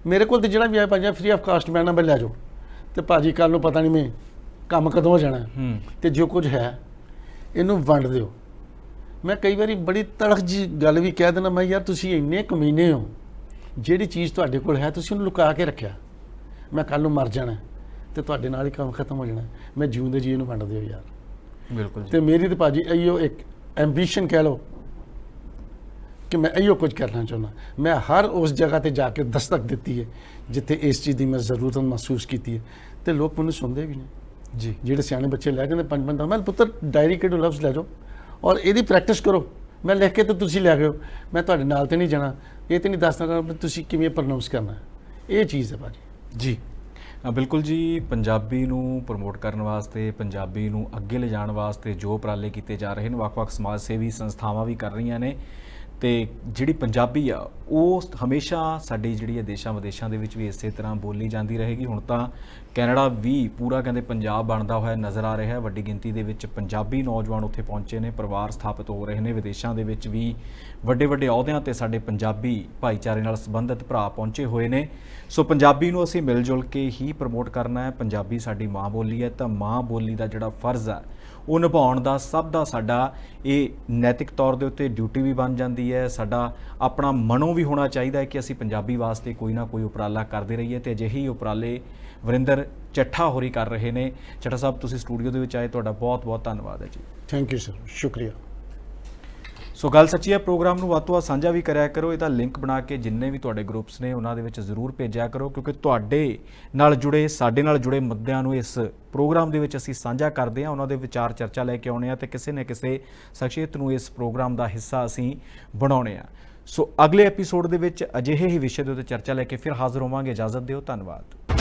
[SPEAKER 1] ਮੇਰੇ ਕੋਲ ਤੇ ਜਿਹੜਾ ਵੀ ਆਇਆ ਭਾਜੀ ਫ੍ਰੀ ਆਫ ਕਾਸਟ ਮੈਂ ਨੰਬਰ ਲੈ ਜਾਓ, ਤੇ ਭਾਜੀ ਕੱਲ ਨੂੰ ਪਤਾ ਨਹੀਂ ਮੈਂ ਕੰਮ ਕਦੋਂ ਹੋ ਜਾਣਾ, ਤੇ ਜੋ ਕੁਝ ਹੈ ਇਹਨੂੰ ਵੰਡ ਦਿਓ। ਮੈਂ ਕਈ ਵਾਰੀ ਬੜੀ ਤੜਕ ਜੀ ਗੱਲ ਵੀ ਕਹਿ ਦੇਣਾ, ਮੈਂ ਯਾਰ ਤੁਸੀਂ ਇੰਨੇ ਕਮੀਨੇ ਹੋ, ਜਿਹੜੀ ਚੀਜ਼ ਤੁਹਾਡੇ ਕੋਲ ਹੈ ਤੁਸੀਂ ਉਹਨੂੰ ਲੁਕਾ ਕੇ ਰੱਖਿਆ, ਮੈਂ ਕੱਲ ਨੂੰ ਮਰ ਜਾਣਾ ਤੇ ਤੁਹਾਡੇ ਨਾਲ ਹੀ ਕੰਮ ਖਤਮ ਹੋ ਜਾਣਾ, ਮੈਂ ਜਿਉਂਦੇ ਜੀ ਇਹਨੂੰ ਵੰਡ ਦਿਓ ਯਾਰ। ਬਿਲਕੁਲ। ਤੇ ਮੇਰੀ ਤੇ ਭਾਜੀ ਇਹੋ ਇੱਕ ਐਂਬੀਸ਼ਨ ਕਹਿ ਲਓ ਕਿ ਮੈਂ ਇਹੋ ਕੁਝ ਕਰਨਾ ਚਾਹੁੰਦਾ। ਮੈਂ ਹਰ ਉਸ ਜਗ੍ਹਾ ਤੇ ਜਾ ਕੇ ਦਸਤਕ ਦਿੱਤੀ ਹੈ ਜਿੱਥੇ ਇਸ ਚੀਜ਼ ਦੀ ਮੈਂ ਜ਼ਰੂਰਤ ਮਹਿਸੂਸ ਕੀਤੀ ਹੈ, ਤੇ ਲੋਕ ਮੈਨੂੰ ਸੁਣਦੇ ਵੀ ਨੇ ਜੀ। ਜਿਹੜੇ ਸਿਆਣੇ ਬੱਚੇ ਲੈ ਜਾਂਦੇ 5 ਮਿੰਟ, ਮੈਂ ਪੁੱਤਰ ਡਾਇਰੀ ਕਿਹੜੇ ਲਫ਼ਜ਼ ਲੈ ਜਾਓ ਔਰ ਇਹਦੀ ਪ੍ਰੈਕਟਿਸ ਕਰੋ, ਮੈਂ ਲਿਖ ਕੇ ਤੇ ਤੁਸੀਂ ਲੈ ਗਏ, ਮੈਂ ਤੁਹਾਡੇ ਨਾਲ ਤੇ ਨਹੀਂ ਜਾਣਾ, ਇਹ ਤੇ ਨਹੀਂ ਦੱਸਣਾ ਤੁਸੀਂ ਕਿਵੇਂ ਪ੍ਰੋਨਾਉਂਸ ਕਰਨਾ, ਇਹ ਚੀਜ਼ ਹੈ ਭਾਜੀ। ਜੀ
[SPEAKER 2] ਬਿਲਕੁਲ ਜੀ, ਪੰਜਾਬੀ ਨੂੰ ਪ੍ਰਮੋਟ ਕਰਨ ਵਾਸਤੇ, ਪੰਜਾਬੀ ਨੂੰ ਅੱਗੇ ਲਿਜਾਣ ਵਾਸਤੇ ਜੋ ਉਪਰਾਲੇ ਕੀਤੇ ਜਾ ਰਹੇ ਨੇ, ਵੱਖ-ਵੱਖ ਸਮਾਜ ਸੇਵੀ ਸੰਸਥਾਵਾਂ ਵੀ ਕਰ ਰਹੀਆਂ ਨੇ, ਤੇ ਜਿਹੜੀ ਪੰਜਾਬੀ ਆ ਉਹ ਹਮੇਸ਼ਾ ਸਾਡੀ ਜਿਹੜੀ ਹੈ ਦੇਸ਼ਾਂ ਵਿਦੇਸ਼ਾਂ ਦੇ ਵਿੱਚ ਵੀ ਇਸੇ ਤਰ੍ਹਾਂ ਬੋਲੀ ਜਾਂਦੀ ਰਹੇਗੀ। ਹੁਣ ਤਾਂ ਕੈਨੇਡਾ ਵੀ ਪੂਰਾ ਕਹਿੰਦੇ ਪੰਜਾਬ ਬਣਦਾ ਹੋਇਆ ਨਜ਼ਰ ਆ ਰਿਹਾ ਹੈ। ਵੱਡੀ ਗਿਣਤੀ ਦੇ ਵਿੱਚ ਪੰਜਾਬੀ ਨੌਜਵਾਨ ਉੱਥੇ ਪਹੁੰਚੇ ਨੇ, ਪਰਿਵਾਰ ਸਥਾਪਿਤ ਹੋ ਰਹੇ ਨੇ। ਵਿਦੇਸ਼ਾਂ ਦੇ ਵਿੱਚ ਵੀ ਵੱਡੇ ਵੱਡੇ ਅਹੁਦਿਆਂ ਤੇ ਸਾਡੇ ਪੰਜਾਬੀ ਭਾਈਚਾਰੇ ਨਾਲ ਸੰਬੰਧਿਤ ਭਰਾ ਪਹੁੰਚੇ ਹੋਏ ਨੇ। ਸੋ ਪੰਜਾਬੀ ਨੂੰ ਅਸੀਂ ਮਿਲ ਜੁਲ ਕੇ ਹੀ ਪ੍ਰਮੋਟ ਕਰਨਾ ਹੈ। ਪੰਜਾਬੀ ਸਾਡੀ ਮਾਂ ਬੋਲੀ ਹੈ, ਤਾਂ ਮਾਂ ਬੋਲੀ ਦਾ ਜਿਹੜਾ ਫਰਜ਼ ਹੈ ਉਹ ਨਿਭਾਉਣ ਦਾ ਸਭ ਦਾ ਸਾਡਾ ਇਹ ਨੈਤਿਕ ਤੌਰ ਦੇ ਉੱਤੇ ਡਿਊਟੀ ਵੀ ਬਣ ਜਾਂਦੀ ਹੈ। ਸਾਡਾ ਆਪਣਾ ਮਨੋਂ ਵੀ ਹੋਣਾ ਚਾਹੀਦਾ ਹੈ ਕਿ ਅਸੀਂ ਪੰਜਾਬੀ ਵਾਸਤੇ ਕੋਈ ਨਾ ਕੋਈ ਉਪਰਾਲਾ ਕਰਦੇ ਰਹੀਏ, ਤੇ ਅਜਿਹੇ ਹੀ ਉਪਰਾਲੇ ਵਰਿੰਦਰ ਚੱਠਾ ਹੋਰੀ ਕਰ ਰਹੇ ਨੇ। ਚੱਠਾ ਸਾਹਿਬ, ਤੁਸੀਂ ਸਟੂਡੀਓ ਦੇ ਵਿੱਚ ਆਏ, ਤੁਹਾਡਾ ਬਹੁਤ ਬਹੁਤ ਧੰਨਵਾਦ ਹੈ ਜੀ।
[SPEAKER 1] ਥੈਂਕ ਯੂ ਸਰ, ਸ਼ੁਕਰੀਆ।
[SPEAKER 2] ਸੋ ਗੱਲ ਸੱਚੀ ਹੈ ਪ੍ਰੋਗਰਾਮ ਨੂੰ ਵੱਧ ਤੋਂ ਵੱਧ ਸਾਂਝਾ ਵੀ ਕਰਿਆ ਕਰੋ। ਇਹਦਾ ਲਿੰਕ ਬਣਾ ਕੇ ਜਿੰਨੇ ਵੀ ਤੁਹਾਡੇ ਗਰੁੱਪਸ ਨੇ ਉਹਨਾਂ ਦੇ ਵਿੱਚ ਜ਼ਰੂਰ ਭੇਜਿਆ ਕਰੋ, ਕਿਉਂਕਿ ਤੁਹਾਡੇ ਨਾਲ ਜੁੜੇ, ਸਾਡੇ ਨਾਲ ਜੁੜੇ ਮੁੱਦਿਆਂ ਨੂੰ ਇਸ ਪ੍ਰੋਗਰਾਮ ਦੇ ਵਿੱਚ ਅਸੀਂ ਸਾਂਝਾ ਕਰਦੇ ਹਾਂ, ਉਹਨਾਂ ਦੇ ਵਿਚਾਰ ਚਰਚਾ ਲੈ ਕੇ ਆਉਂਦੇ ਹਾਂ, ਤੇ ਕਿਸੇ ਨਾ ਕਿਸੇ ਸ਼ਖਸੀਅਤ ਨੂੰ ਇਸ ਪ੍ਰੋਗਰਾਮ ਦਾ ਹਿੱਸਾ ਅਸੀਂ ਬਣਾਉਂਦੇ ਹਾਂ। ਸੋ ਅਗਲੇ ਐਪੀਸੋਡ ਦੇ ਵਿੱਚ ਅਜਿਹੇ ਹੀ ਵਿਸ਼ੇ ਦੇ ਉੱਤੇ ਚਰਚਾ ਲੈ ਕੇ ਫਿਰ ਹਾਜ਼ਰ ਹੋਵਾਂਗੇ। ਇਜਾਜ਼ਤ ਦਿਓ, ਧੰਨਵਾਦ।